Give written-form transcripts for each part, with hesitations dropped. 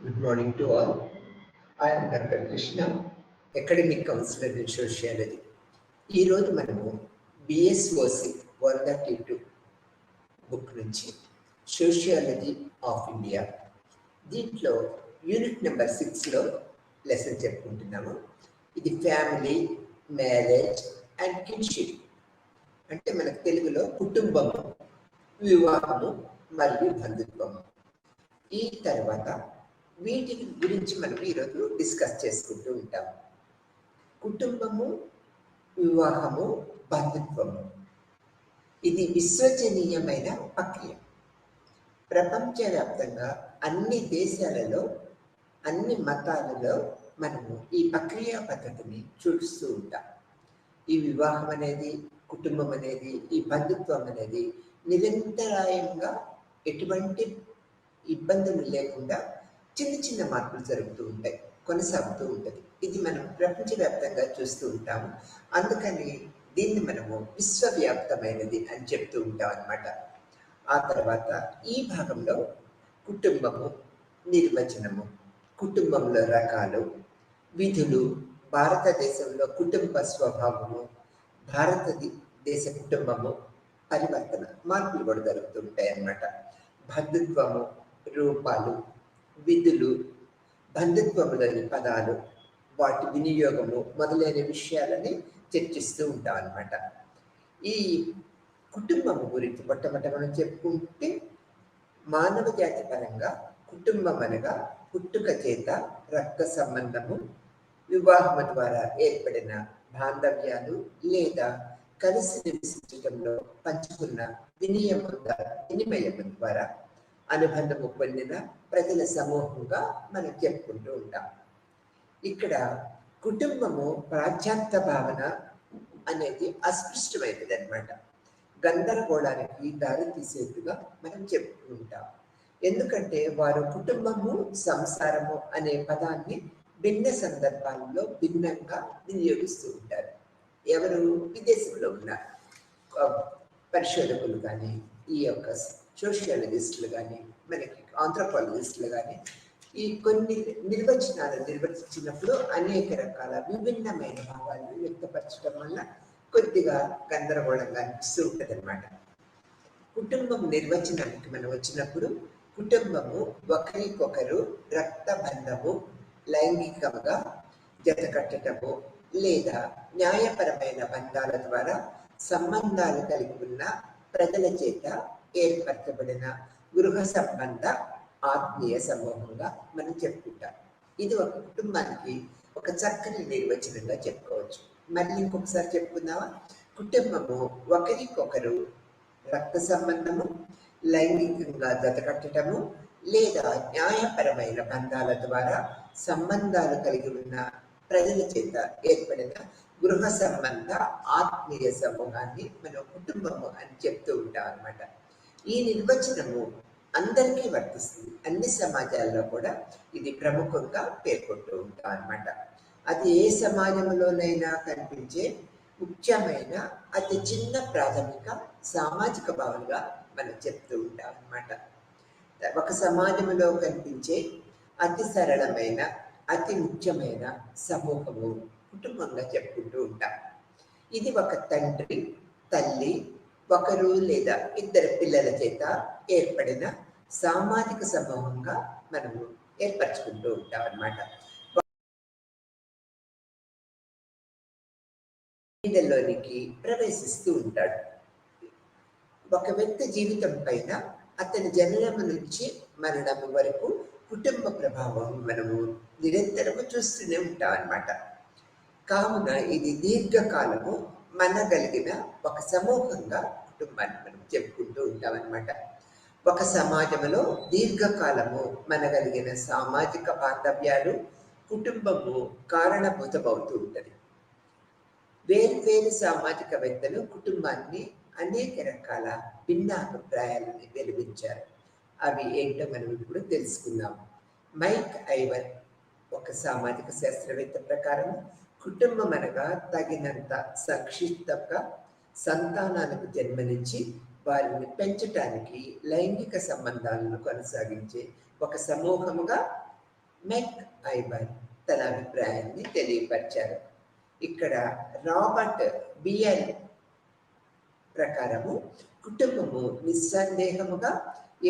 Good morning to all. I am Dr. Krishna, Academic Counselor in Sociology. ఈరోజు మనము బిఎస్ఓసి 132 book నుంచి sociology of India దీంట్లో unit number 6లో lesson చెప్పుకుంటున్నాము. ఇది family, marriage and kinship, అంటే మనకు తెలుగులో కుటుంబము, వివాహము మరియు బంధుత్వము. ఈ తర్వాత వీటి గురించి మనం ఈరోజు డిస్కస్ చేసుకుంటూ ఉంటాము. కుటుంబము, వివాహము, బంధుత్వము ఇది విశ్వసనీయమైన ప్రక్రియ. ప్రపంచవ్యాప్తంగా అన్ని దేశాలలో, అన్ని మతాలలో మనము ఈ ప్రక్రియ పద్ధతిని చూస్తూ ఉంటాం. ఈ వివాహం అనేది, కుటుంబం అనేది, ఈ బంధుత్వం అనేది నిరంతరాయంగా ఎటువంటి ఇబ్బందులు లేకుండా చిన్న చిన్న మార్పులు జరుగుతూ ఉంటాయి, కొనసాగుతూ ఉంటుంది. ఇది మనం ప్రపంచవ్యాప్తంగా చూస్తూ ఉంటాము. అందుకని దీన్ని మనము విశ్వవ్యాప్తమైనది అని చెప్తూ ఉంటాం అన్నమాట. ఆ తర్వాత ఈ భాగంలో కుటుంబము నిర్వచనము, కుటుంబంలో రకాలు, విధులు, భారతదేశంలో కుటుంబ స్వభావము, భారతదేశ కుటుంబము పరివర్తన, మార్పులు కూడా జరుగుతూ ఉంటాయి అన్నమాట. బంధుత్వము, రూపాలు, విధులు, బంధుత్వములోని పదాలు, వాటి వినియోగము మొదలైన విషయాలని చర్చిస్తూ ఉంటాం అన్నమాట. ఈ కుటుంబము గురించి మొట్టమొదట మనం చెప్పుకుంటే, మానవ జాతి పరంగా కుటుంబం అనగా పుట్టుక చేత రక్త సంబంధము, వివాహము ద్వారా ఏర్పడిన బాంధవ్యాలు లేదా కలిసి నివసించడంలో పంచుకున్న వినిమయము ద్వారా అనుబంధము పొందిన ప్రజల సమూహంగా మనం చెప్పుకుంటూ ఉంటాం. ఇక్కడ కుటుంబము ప్రాచ్యాత్త భావన అనేది అస్పృష్టమైనది అన్నమాట. గందరగోళానికి దారి తీసేట్టుగా మనం చెప్పుకుంటాం. ఎందుకంటే వారు కుటుంబము, సంసారము అనే పదాన్ని భిన్న సందర్భాల్లో భిన్నంగా వినియోగిస్తూ ఉంటారు. ఎవరు విదేశంలో ఉన్న పరిశోధకులు కానీ, ఈ యొక్క సోషియాలజిస్టులు కానీ, మనకి ఆంథ్రోపాలజిస్టులు కానీ ఈ కొన్ని నిర్వచనాలు నిర్వచించినప్పుడు అనేక రకాల విభిన్నమైన భావాలను వ్యక్తపరచడం వల్ల కొద్దిగా గందరగోళంగా అనిపిస్తూ ఉంటుంది అన్నమాట. కుటుంబం నిర్వచనానికి మనం వచ్చినప్పుడు, కుటుంబము ఒకరికొకరు రక్త బంధము, లైంగికముగా జతకట్టడము లేదా న్యాయపరమైన బంధాల ద్వారా సంబంధాలు కలిగి ఉన్న ప్రజల చేత ఏర్పరచబడిన గృహ సంబంధ ఆత్మీయ సమూహంగా మనం చెప్పుకుంటాం. ఇది ఒక కుటుంబానికి ఒక చక్కని నిర్వచనంగా చెప్పుకోవచ్చు. మళ్ళీ ఇంకొకసారి చెప్పుకుందామా? కుటుంబము ఒకరికొకరు రక్త సంబంధము, లైంగికంగా జతకట్టడము లేదా న్యాయపరమైన బంధాల ద్వారా సంబంధాలు కలిగి ఉన్న ప్రజల చేత ఏర్పడిన గృహ సంబంధ ఆత్మీయ సమూహాన్ని మనం కుటుంబము అని చెప్తూ ఉంటాం అన్నమాట. ఈ నిర్వచనము అందరికీ వర్తిస్తుంది. అన్ని సమాజాల్లో కూడా ఇది ప్రముఖంగా పేర్కొంటూ ఉంటాం అన్నమాట. అది ఏ సమాజంలోనైనా కనిపించే ముఖ్యమైన అతి చిన్న ప్రాథమిక సామాజిక భావనగా మనం చెప్తూ ఉంటాం అన్నమాట. ఒక సమాజంలో కనిపించే అతి సరళమైన, అతి ముఖ్యమైన సమూహము కుటుంబంగా చెప్పుకుంటూ ఉంటాం. ఇది ఒక తండ్రి, తల్లి, ఒకరు లేదా ఇద్దరు పిల్లల చేత ఏర్పడిన సామాజిక సమూహంగా మనము ఏర్పరచుకుంటూ ఉంటాం అన్నమాట. వీళ్ళలోనికి ప్రవేశిస్తూ ఉంటాడు. ఒక వ్యక్తి జీవితం పైన అతని జననం నుంచి మరణం వరకు కుటుంబ ప్రభావం మనము నిరంతరము చూస్తూనే ఉంటాం అన్నమాట. కావున ఇది దీర్ఘకాలము మనగలిగిన ఒక సమూహంగా కుటుంబాన్ని మనం చెప్పుకుంటూ ఉంటాం అన్నమాట. ఒక సమాజంలో దీర్ఘకాలము మనగలిగిన సామాజిక బాంధవ్యాలు కుటుంబము కారణభూతమవుతూ ఉంటుంది. వేరు సామాజికవేత్తలు కుటుంబాన్ని అనేక రకాల భిన్న అభిప్రాయాలని వెలిగించారు. అవి ఏంటో మనం ఇప్పుడు తెలుసుకుందాం. మైక్ ఐవర్ ఒక సామాజిక శాస్త్రవేత్త ప్రకారం కుటుంబం అనగా తగినంత సంక్షిప్తంగా సంతానాలకు జన్మనిచ్చి వారిని పెంచటానికి లైంగిక సంబంధాలను కొనసాగించే ఒక సమూహముగా మెక్ ఐబర్ తన అభిప్రాయాన్ని తెలియపరిచారు. ఇక్కడ రాబర్ట్ బిఎల్ ప్రకారము కుటుంబము నిస్సందేహముగా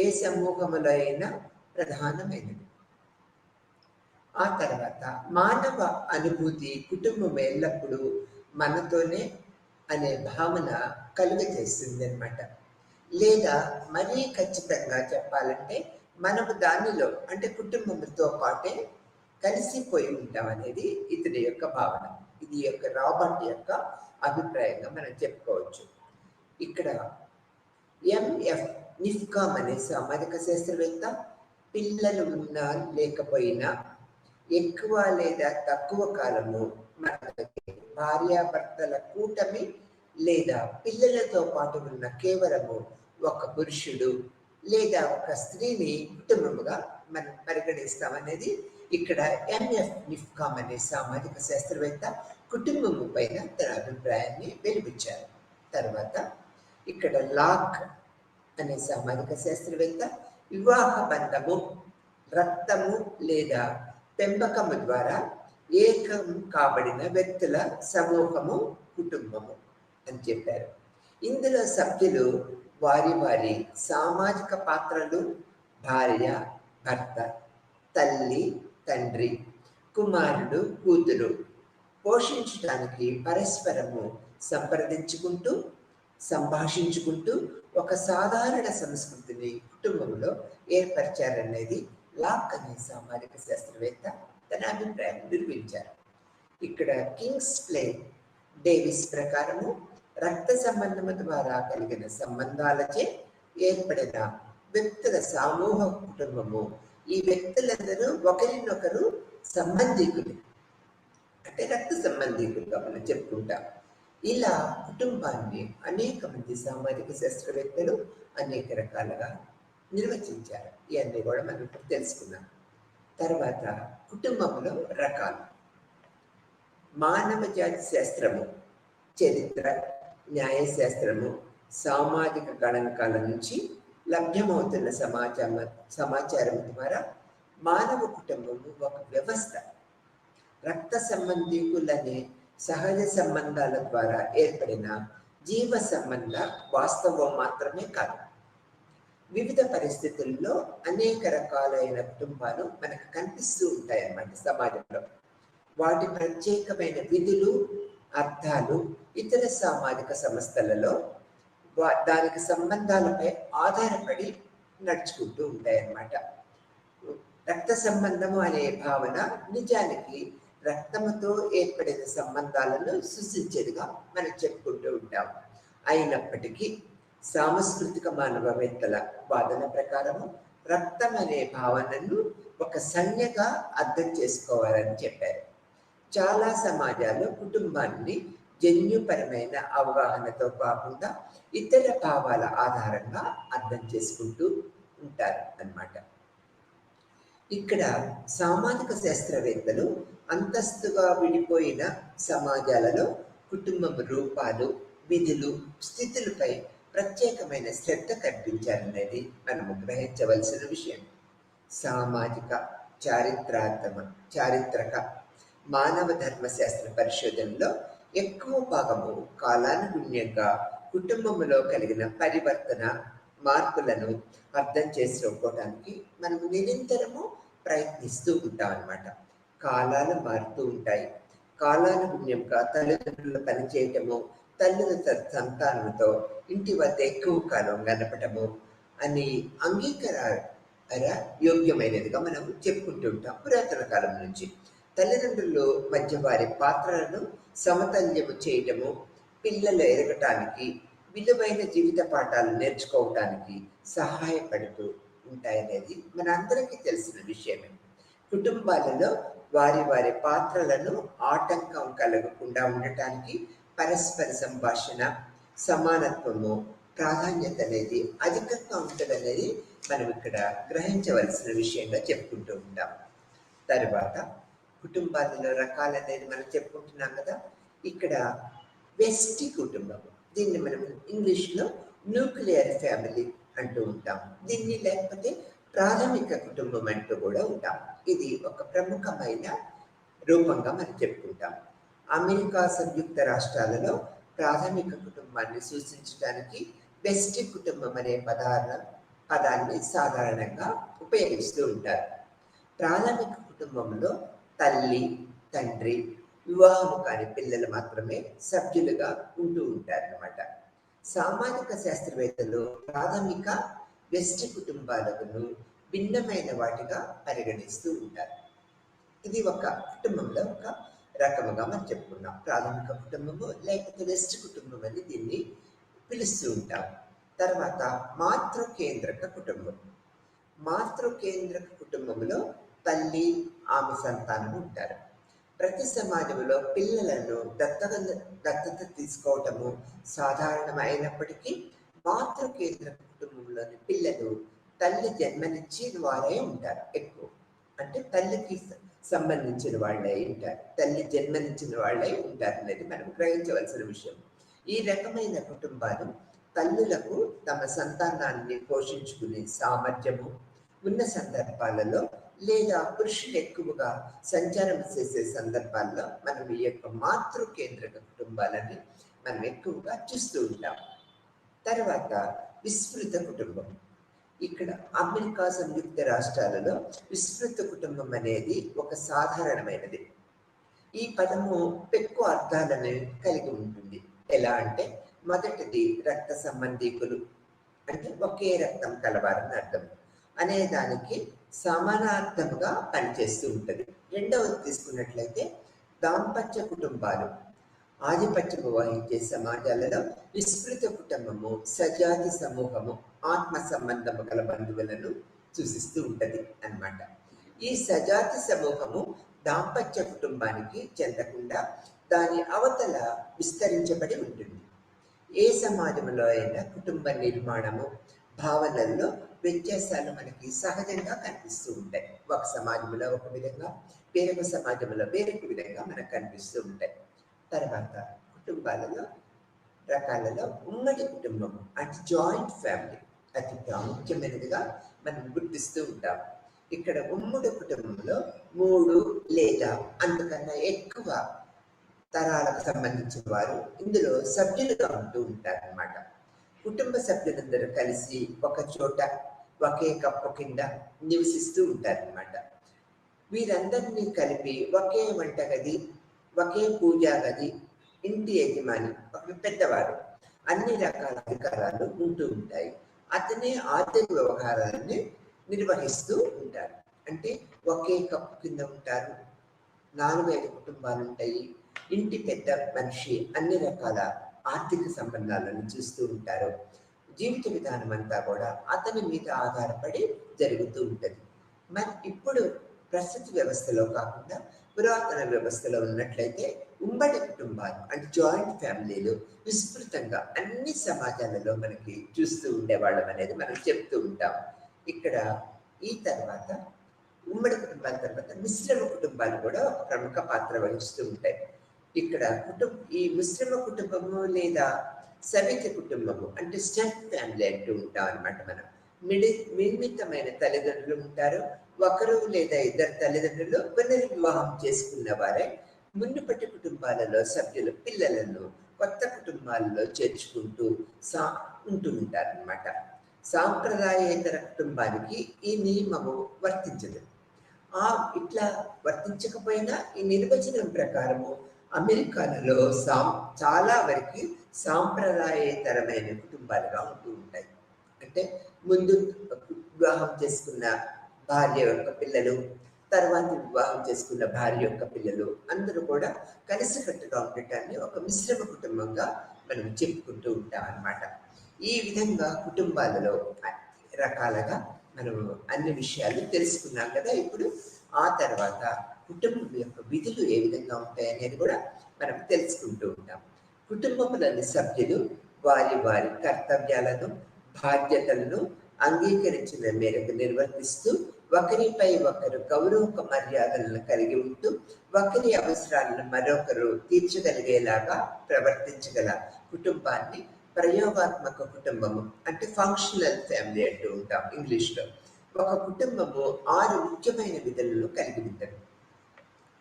ఏ సమూహములో అయినా ప్రధానమైనది. ఆ తర్వాత మానవ అనుభూతి కుటుంబం ఎల్లప్పుడూ మనతోనే అనే భావన కలుగజేస్తుంది అనమాట. లేదా మరీ ఖచ్చితంగా చెప్పాలంటే మనము దానిలో అంటే కుటుంబంతో పాటే కలిసిపోయి ఉంటాం అనేది ఇతని యొక్క భావన. ఇది యొక్క రాబర్ట్ యొక్క అభిప్రాయంగా మనం చెప్పుకోవచ్చు. ఇక్కడ ఎంఎఫ్ నిఫ్కామ్ అనే సామాజిక శాస్త్రవేత్త పిల్లలు ఉన్నా లేకపోయినా ఎక్కువ లేదా తక్కువ కాలము మనకి భార్యాభర్తల కూటమి లేదా పిల్లలతో పాటు ఉన్న కేవలము ఒక పురుషుడు లేదా ఒక స్త్రీని కుటుంబముగా మనం పరిగణిస్తామనేది ఇక్కడ ఎంఎఫ్ నిఫ్కామ్ అనే సామాజిక శాస్త్రవేత్త కుటుంబము పైన తన అభిప్రాయాన్ని వెలిపించారు. తర్వాత ఇక్కడ లాక్ అనే సామాజిక శాస్త్రవేత్త వివాహ బంధము రక్తము లేదా పెంపకము ద్వారా ఏకం కాబడిన వ్యక్తుల సమూహము కుటుంబము అని చెప్పారు. ఇందులో సభ్యులు వారి వారి సామాజిక పాత్రలు భార్య భర్త తల్లి తండ్రి కుమారుడు కూతురు పోషించడానికి పరస్పరము సంప్రదించుకుంటూ సంభాషించుకుంటూ ఒక సాధారణ సంస్కృతిని కుటుంబంలో ఏర్పరిచారనేది లాక్ అనే సామాజిక శాస్త్రవేత్త తన అభిప్రాయం నిర్మించారు. ఇక్కడ కింగ్స్ ప్లే డేవిస్ ప్రకారము రక్త సంబంధము ద్వారా కలిగిన సంబంధాలచే ఏర్పడిన వ్యక్తుల సమూహ కుటుంబము ఈ వ్యక్తులందరూ ఒకరినొకరు సంబంధికులు అంటే రక్త సంబంధికులుగా మనం చెప్పుకుంటాం. ఇలా కుటుంబాన్ని అనేక మంది సామాజిక శాస్త్రవేత్తలు అనేక రకాలుగా నిర్వచించారు. ఇవన్నీ కూడా మనం ఇప్పుడు తెలుసుకున్నాం. తర్వాత కుటుంబంలో రకాలు మానవ జాతి శాస్త్రము చరిత్ర న్యాయశాస్త్రము సామాజిక గణాంకాల నుంచి లభ్యమవుతున్న సమాచారం ద్వారా మానవ కుటుంబము ఒక వ్యవస్థ. రక్త సంబంధికులనే సహజ సంబంధాల ద్వారా ఏర్పడిన జీవ సంబంధ వాస్తవం మాత్రమే కాదు. వివిధ పరిస్థితుల్లో అనేక రకాలైన కుటుంబాలు మనకు కనిపిస్తూ ఉంటాయన్నమాట సమాజంలో. వాటి ప్రత్యేకమైన విధులు అర్థాలు ఇతర సామాజిక సంస్థలలో దానికి సంబంధాలపై ఆధారపడి నడుచుకుంటూ ఉంటాయన్నమాట. రక్త సంబంధము అనే భావన నిజానికి రక్తముతో ఏర్పడిన సంబంధాలను సూచించేదిగా మనం చెప్పుకుంటూ ఉంటాం. అయినప్పటికీ సాంస్కృతిక మానవవేత్తల వాదన ప్రకారము రక్తం అనే భావనను ఒక సంజ్ఞగా అర్థం చేసుకోవాలని చెప్పారు. చాలా సమాజాలు కుటుంబాన్ని జన్యుపరమైన అవగాహనతో కాకుండా ఇతర భావాల ఆధారంగా అర్థం చేసుకుంటూ ఉంటారు అన్నమాట. ఇక్కడ సామాజిక శాస్త్రవేత్తలు అంతస్తుగా విడిపోయిన సమాజాలలో కుటుంబం రూపాలు చారిత్రక స్థితులపై ప్రత్యేకమైన శ్రద్ధ కల్పించారనేది మనము గ్రహించవలసిన విషయం. సామాజిక చారిత్రక మానవ ధర్మశాస్త్ర పరిశోధనలో ఎక్కువ భాగము కాలానుగుణ్యంగా కుటుంబంలో కలిగిన పరివర్తన మార్పులను అర్థం చేసుకోవడానికి మనము నిరంతరము ప్రయత్నిస్తూ ఉంటాం అన్నమాట. కాలాలు మారుతూ ఉంటాయి. కాలానుగుణ్యంగా తల్లిదండ్రులు పనిచేయటము, తల్లుల సంతానంతో ఇంటి వద్ద ఎక్కువ కాలం గడపటము అని అంగీకార యోగ్యమైనదిగా మనం చెప్పుకుంటూ ఉంటాం. పురాతన కాలం నుంచి తల్లిదండ్రులు మధ్య వారి పాత్రలను సమతుల్యము చేయటము, పిల్లలు ఎరగటానికి, విలువైన జీవిత పాఠాలు నేర్చుకోవటానికి సహాయపడుతూ ఉంటాయనేది మనందరికీ తెలిసిన విషయమే. కుటుంబాలలో వారి వారి పాత్రలను ఆటంకం కలగకుండా ఉండటానికి పరస్పర సంభాషణ, సమానత్వము, ప్రాధాన్యత అనేది అధికంగా ఉంటుందనేది మనం ఇక్కడ గ్రహించవలసిన విషయంగా చెప్పుకుంటూ ఉంటాం. తర్వాత కుటుంబాలలో రకాలనేది మనం చెప్పుకుంటున్నాం కదా. ఇక్కడ వెస్టి కుటుంబం, దీన్ని మనం ఇంగ్లీష్లో న్యూక్లియర్ ఫ్యామిలీ అంటూ ఉంటాం. దీన్ని లేకపోతే ప్రాథమిక కుటుంబం అంటూ కూడా ఉంటాం. ఇది ఒక ప్రముఖమైన రూపంగా మనం చెప్పుకుంటాం. అమెరికా సంయుక్త రాష్ట్రాలలో ప్రాథమిక కుటుంబాన్ని సూచించడానికి బెస్ట్ కుటుంబం అనే పదాన్ని సాధారణంగా ఉపయోగిస్తూ ఉంటారు. ప్రాథమిక కుటుంబంలో తల్లి, తండ్రి, వివాహము కాని పిల్లలు మాత్రమే సభ్యులుగా ఉంటూ ఉంటారన్నమాట. సామాజిక శాస్త్రవేత్తలు ప్రాథమిక వ్యష్టి కుటుంబాలను భిన్నమైన వాటిగా పరిగణిస్తూ ఉంటారు. ఇది ఒక కుటుంబంలో ఒక రకముగా మనం చెప్పుకున్నాం. ప్రాథమిక కుటుంబము లేకపోతే వ్యష్టి కుటుంబం అని దీన్ని పిలుస్తూ ఉంటాం. తర్వాత మాతృకేంద్రక కుటుంబం. మాతృకేంద్రక కుటుంబంలో తల్లి, ఆమె సంతానం ఉంటారు. ప్రతి సమాజంలో పిల్లలను దత్తత తీసుకోవటము సాధారణమైనప్పటికీ మాతృకేంద్రక కుటుంబంలోని పిల్లలు తల్లి జన్మనిచ్చిన వారే ఉంటారు ఎక్కువ. అంటే తల్లికి సంబంధించిన వాళ్ళే ఉంటారు, తల్లి జన్మనిచ్చిన వాళ్ళే ఉంటారు అనేది మనం గ్రహించవలసిన విషయం. ఈ రకమైన కుటుంబాలు తల్లులకు తమ సంతానాన్ని పోషించుకునే సామర్థ్యము ఉన్న సందర్భాలలో లేదా పురుషులు ఎక్కువగా సంచారం చేసే సందర్భాల్లో మనం ఈ యొక్క మాతృకేంద్రక కుటుంబాలని మనం ఎక్కువగా చూస్తూ ఉంటాం. తర్వాత విస్తృత కుటుంబం. ఇక్కడ అమెరికా సంయుక్త రాష్ట్రాలలో విస్తృత కుటుంబం అనేది ఒక సాధారణమైనది. ఈ పదము ఎక్కువ అర్థాలను కలిగి ఉంటుంది. ఎలా అంటే మొదటిది రక్త సంబంధీకులు, అంటే ఒకే రక్తం కలవారని అర్థం అనే దానికి సమానార్థముగా పనిచేస్తూ ఉంటుంది. రెండవది తీసుకున్నట్లయితే దాంపత్య కుటుంబాలు. ఆధిపత్యము వహించే సమాజాలలో విస్తృత కుటుంబము సజాతి సమూహము ఆత్మ సంబంధము గల బంధువులను సూచిస్తూ ఉంటది అన్నమాట. ఈ సజాతి సమూహము దాంపత్య కుటుంబానికి చెందకుండా దాని అవతల విస్తరించబడి ఉంటుంది. ఏ సమాజంలో అయినా కుటుంబ నిర్మాణము భావనల్లో వ్యత్యాసాలు మనకి సహజంగా కనిపిస్తూ ఉంటాయి. ఒక సమాజంలో ఒక విధంగా, వేరొక సమాజంలో వేరొక విధంగా మనకు కనిపిస్తూ ఉంటాయి. తర్వాత కుటుంబాలలో రకాలలో ఉమ్మడి కుటుంబము అంటే జాయింట్ ఫ్యామిలీ అతి ప్రాముఖ్యమైనదిగా మనం గుర్తిస్తూ ఉంటాం. ఇక్కడ ఉమ్మడి కుటుంబంలో 3 లేదా అంతకన్నా ఎక్కువ తరాలకు సంబంధించిన వారు ఇందులో సభ్యులుగా ఉంటూ ఉంటారన్నమాట. కుటుంబ సభ్యులందరూ కలిసి ఒక చోట ఒకే కప్పు కింద నివసిస్తూ ఉంటారన్నమాట. వీరందరినీ కలిపి ఒకే వంటగది, ఒకే పూజా గది, ఇంటి యజమాని ఒక పెద్దవారు అన్ని రకాల అధికారాలు ఉంటూ ఉంటాయి. అతనే ఆర్థిక వ్యవహారాలని నిర్వహిస్తూ ఉంటారు. అంటే ఒకే కప్పు కింద ఉంటారు, 4-5 కుటుంబాలు ఉంటాయి. ఇంటి పెద్ద మనిషి అన్ని రకాల ఆర్థిక సంబంధాలను చూస్తూ ఉంటారు. జీవిత విధానం అంతా కూడా అతని మీద ఆధారపడి జరుగుతూ ఉంటుంది. మరి ఇప్పుడు ప్రస్తుత వ్యవస్థలో కాకుండా పురాతన వ్యవస్థలో ఉన్నట్లయితే ఉమ్మడి కుటుంబాలు అంటే జాయింట్ ఫ్యామిలీలు విస్తృతంగా అన్ని సమాజాలలో మనకి చూస్తూ ఉండేవాళ్ళం అనేది మనం చెప్తూ ఉంటాం. ఇక్కడ ఈ తర్వాత ఉమ్మడి కుటుంబాల తర్వాత మిశ్రమ కుటుంబాలు కూడా ఒక ప్రముఖ పాత్ర వహిస్తూ ఉంటాయి. ఇక్కడ ఈ మిశ్రమ కుటుంబము లేదా సవిత కుటుంబము అంటే స్టెప్ ఫ్యామిలీ అంటూ ఉంటాం అనమాట. మనం నిర్మితమైన తల్లిదండ్రులు ఉంటారు. ఒకరు లేదా ఇద్దరు తల్లిదండ్రులు పునర్వివాహం చేసుకున్న వారే మునుపటి కుటుంబాలలో సభ్యులు పిల్లలను కొత్త కుటుంబాలలో చేర్చుకుంటూ ఉంటూ ఉంటారు అనమాట. సాంప్రదాయేతర కుటుంబానికి ఈ నియమము వర్తించదు. ఇట్లా వర్తించకపోయినా ఈ నిర్వచనం ప్రకారము అమెరికాలో చాలా వరకు సాంప్రదాయేతరమైన కుటుంబాలుగా ఉంటూ ఉంటాయి. అంటే ముందు వివాహం చేసుకున్న భార్య యొక్క పిల్లలు, తర్వాత వివాహం చేసుకున్న భార్య యొక్క పిల్లలు అందరూ కూడా కలిసికట్టుగా ఉండటాన్ని ఒక మిశ్రమ కుటుంబంగా మనం చెప్పుకుంటూ ఉంటాం అన్నమాట. ఈ విధంగా కుటుంబాలలో రకాలుగా మనం అన్ని విషయాలు తెలుసుకున్నాం కదా. ఇప్పుడు ఆ తర్వాత కుటుంబం యొక్క విధులు ఏ విధంగా ఉంటాయి అనేది కూడా మనం తెలుసుకుంటూ ఉంటాం. కుటుంబంలోని సభ్యులు వారి వారి కర్తవ్యాలను బాధ్యతలను అంగీకరించిన మేరకు నిర్వర్తిస్తూ ఒకరిపై ఒకరు గౌరవ మర్యాదలను కలిగి ఉంటూ ఒకరి అవసరాలను మరొకరు తీర్చగలిగేలాగా ప్రవర్తించగల కుటుంబాన్ని ప్రయోగాత్మక కుటుంబము అంటే ఫంక్షనల్ ఫ్యామిలీ అంటూ ఉంటాం ఇంగ్లీష్లో. ఒక కుటుంబము 6 ముఖ్యమైన విధులను కలిగి ఉంటుంది.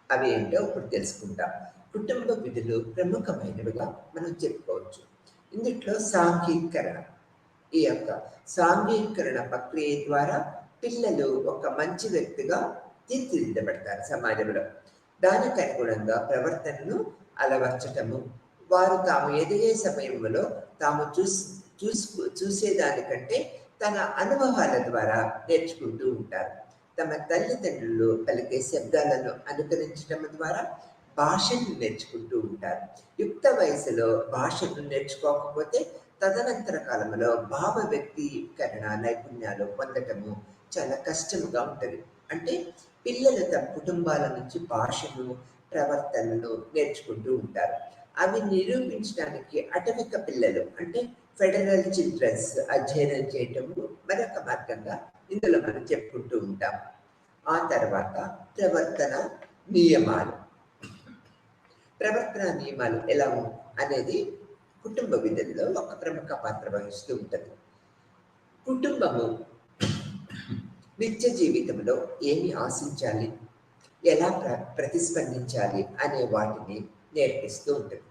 అవి ఏంటో ఇప్పుడు తెలుసుకుందాం. కుటుంబ విధులు ప్రముఖమైనవిగా మనం చెప్పుకోవచ్చు. ఇందుట్లో సాంఘికీకరణ, ఈ యొక్క సాంఘికీకరణ ప్రక్రియ ద్వారా పిల్లలు ఒక మంచి వ్యక్తిగా తీర్చిదిద్దబడతారు సమాజంలో. దానికి అనుగుణంగా ప్రవర్తనను అలవర్చటము, వారు తాము ఎదిగే సమయంలో తాము చూసేదానికంటే తన అనుభవాల ద్వారా నేర్చుకుంటూ ఉంటారు. తమ తల్లిదండ్రులు పలికే శబ్దాలను అనుకరించడం ద్వారా భాషను నేర్చుకుంటూ ఉంటారు. యుక్త వయసులో భాషను నేర్చుకోకపోతే తదనంతర కాలంలో భావ వ్యక్తీకరణ నైపుణ్యాలు పొందటము చాలా కష్టముగా ఉంటుంది. అంటే పిల్లలు తమ కుటుంబాల నుంచి భాషను, ప్రవర్తనను నేర్చుకుంటూ ఉంటారు. అవి నిరూపించడానికి అటవిక పిల్లలు అంటే ఫెడరల్ చిల్డ్రన్స్ అధ్యయనం చేయటము మరొక మార్గంగా ఇందులో మనం చెప్పుకుంటూ ఉంటాం. ఆ తర్వాత ప్రవర్తన నియమాలు. ప్రవర్తన నియమాలు ఎలా అనేది కుటుంబ విధుల్లో ఒక ప్రముఖ పాత్ర వహిస్తూ ఉంటుంది. కుటుంబము నిత్య జీవితంలో ఏమి ఆశించాలి, ఎలా ప్రతిస్పందించాలి అనే వాటిని నేర్పిస్తూ ఉంటుంది.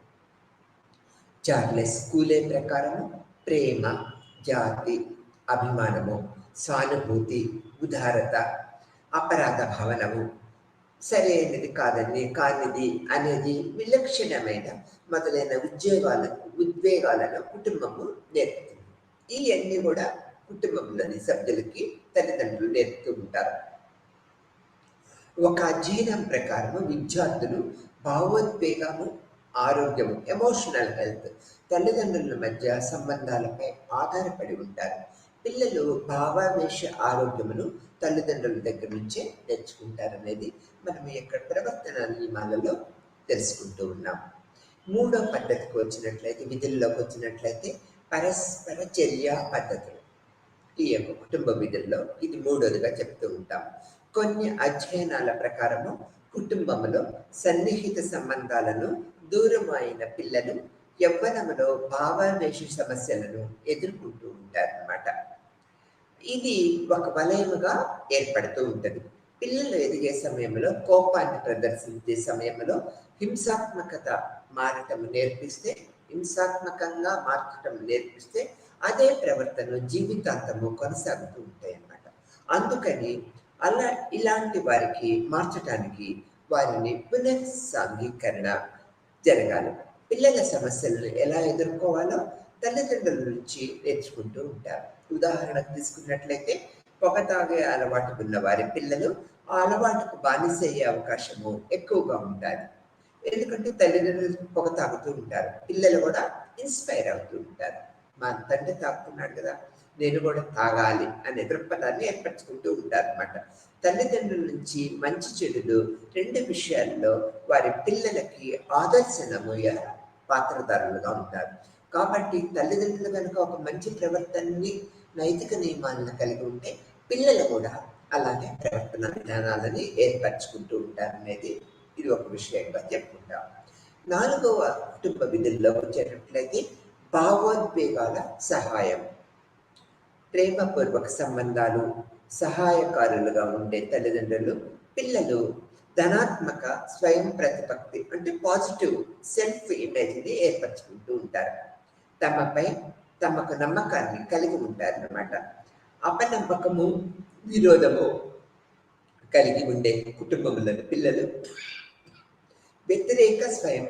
చార్లెస్ కూలే ప్రకారం ప్రేమ, జాతి, అభిమానము, సానుభూతి, ఉదారత, అపరాధ భావనము, సరైనది కానిది అనేది విలక్షణమైన మొదలైన ఉద్వేగాలను కుటుంబము నేర్పుతుంది. ఇవన్నీ కూడా కుటుంబంలోని సభ్యులకి తల్లిదండ్రులు నేర్పుతూ ఉంటారు. ఒక అధ్యయనం ప్రకారం విద్యార్థులు భావోద్వేగము, ఆరోగ్యము, ఎమోషనల్ హెల్త్ తల్లిదండ్రుల మధ్య సంబంధాలపై ఆధారపడి ఉంటారు. పిల్లలు భావావేశ ఆరోగ్యమును తల్లిదండ్రుల దగ్గర నుంచే నేర్చుకుంటారనేది మనం ఇక్కడ ప్రవర్తన నియమాలలో తెలుసుకుంటూ ఉన్నాం. మూడో పద్ధతికి వచ్చినట్లయితే, విధుల్లోకి వచ్చినట్లయితే పరస్పర చర్య పద్ధతులు. ఈ యొక్క కుటుంబ విధుల్లో ఇది మూడోదిగా చెప్తూ ఉంటాం. కొన్ని అధ్యయనాల ప్రకారము కుటుంబంలో సన్నిహిత సంబంధాలను దూరమైన పిల్లలు యవ్వనంలో భావావేశ సమస్యలను ఎదుర్కొంటూ ఉంటారన్నమాట. ఇది ఒక వలయముగా ఏర్పడుతూ ఉంటుంది. పిల్లలు ఎదిగే సమయంలో కోపాన్ని ప్రదర్శించే సమయంలో హింసాత్మకంగా మార్చటం నేర్పిస్తే అదే ప్రవర్తన జీవితాంతము కొనసాగుతూ ఉంటాయి అన్నమాట. అందుకని ఇలాంటి వారికి మార్చడానికి వారిని పునఃసాంఘీకరణ జరగాలి. పిల్లల సమస్యలను ఎలా ఎదుర్కోవాలో తల్లిదండ్రుల నుంచి నేర్చుకుంటూ ఉంటారు. ఉదాహరణకు తీసుకున్నట్లయితే పొగ తాగే అలవాటు ఉన్న వారి పిల్లలు ఆ అలవాటుకు బానిసయ్యే అవకాశము ఎక్కువగా ఉంటుంది. ఎందుకంటే తల్లిదండ్రులు పొగ తాగుతూ ఉంటారు, పిల్లలు కూడా ఇన్స్పైర్ అవుతూ ఉంటారు. మా తండ్రి తాగుతున్నాడు కదా, నేను కూడా తాగాలి అనే దృక్పథాన్ని ఏర్పరచుకుంటూ ఉంటారు అన్నమాట. తల్లిదండ్రుల నుంచి మంచి చెడులు రెండు విషయాల్లో వారి పిల్లలకి ఆదర్శనమయ్య పాత్రధారులుగా ఉంటారు. కాబట్టి తల్లిదండ్రులు కనుక ఒక మంచి ప్రవర్తనని, నైతిక నియమాలను కలిగి ఉంటే పిల్లలు కూడా అలాగే ప్రవర్తన విధానాలని ఏర్పరచుకుంటూ ఉంటారు అనేది ఇది ఒక విషయంగా చెప్పుకుంటాం. నాలుగవ కుటుంబ విధుల్లో వచ్చేటట్లయితే భావోద్వేగాల సహాయం. ప్రేమపూర్వక సంబంధాలు, సహాయకారులుగా ఉండే తల్లిదండ్రులు పిల్లలు ధనాత్మక స్వయం ప్రతిపత్తి అంటే పాజిటివ్ సెల్ఫ్ ఇమేజ్ని ఏర్పరచుకుంటూ ఉంటారు. తమపై తమకు నమ్మకాన్ని కలిగి ఉంటారన్నమాట. అపనమ్మకము, విరోధము కలిగి ఉండే కుటుంబంలోని పిల్లలు వ్యతిరేక స్వయం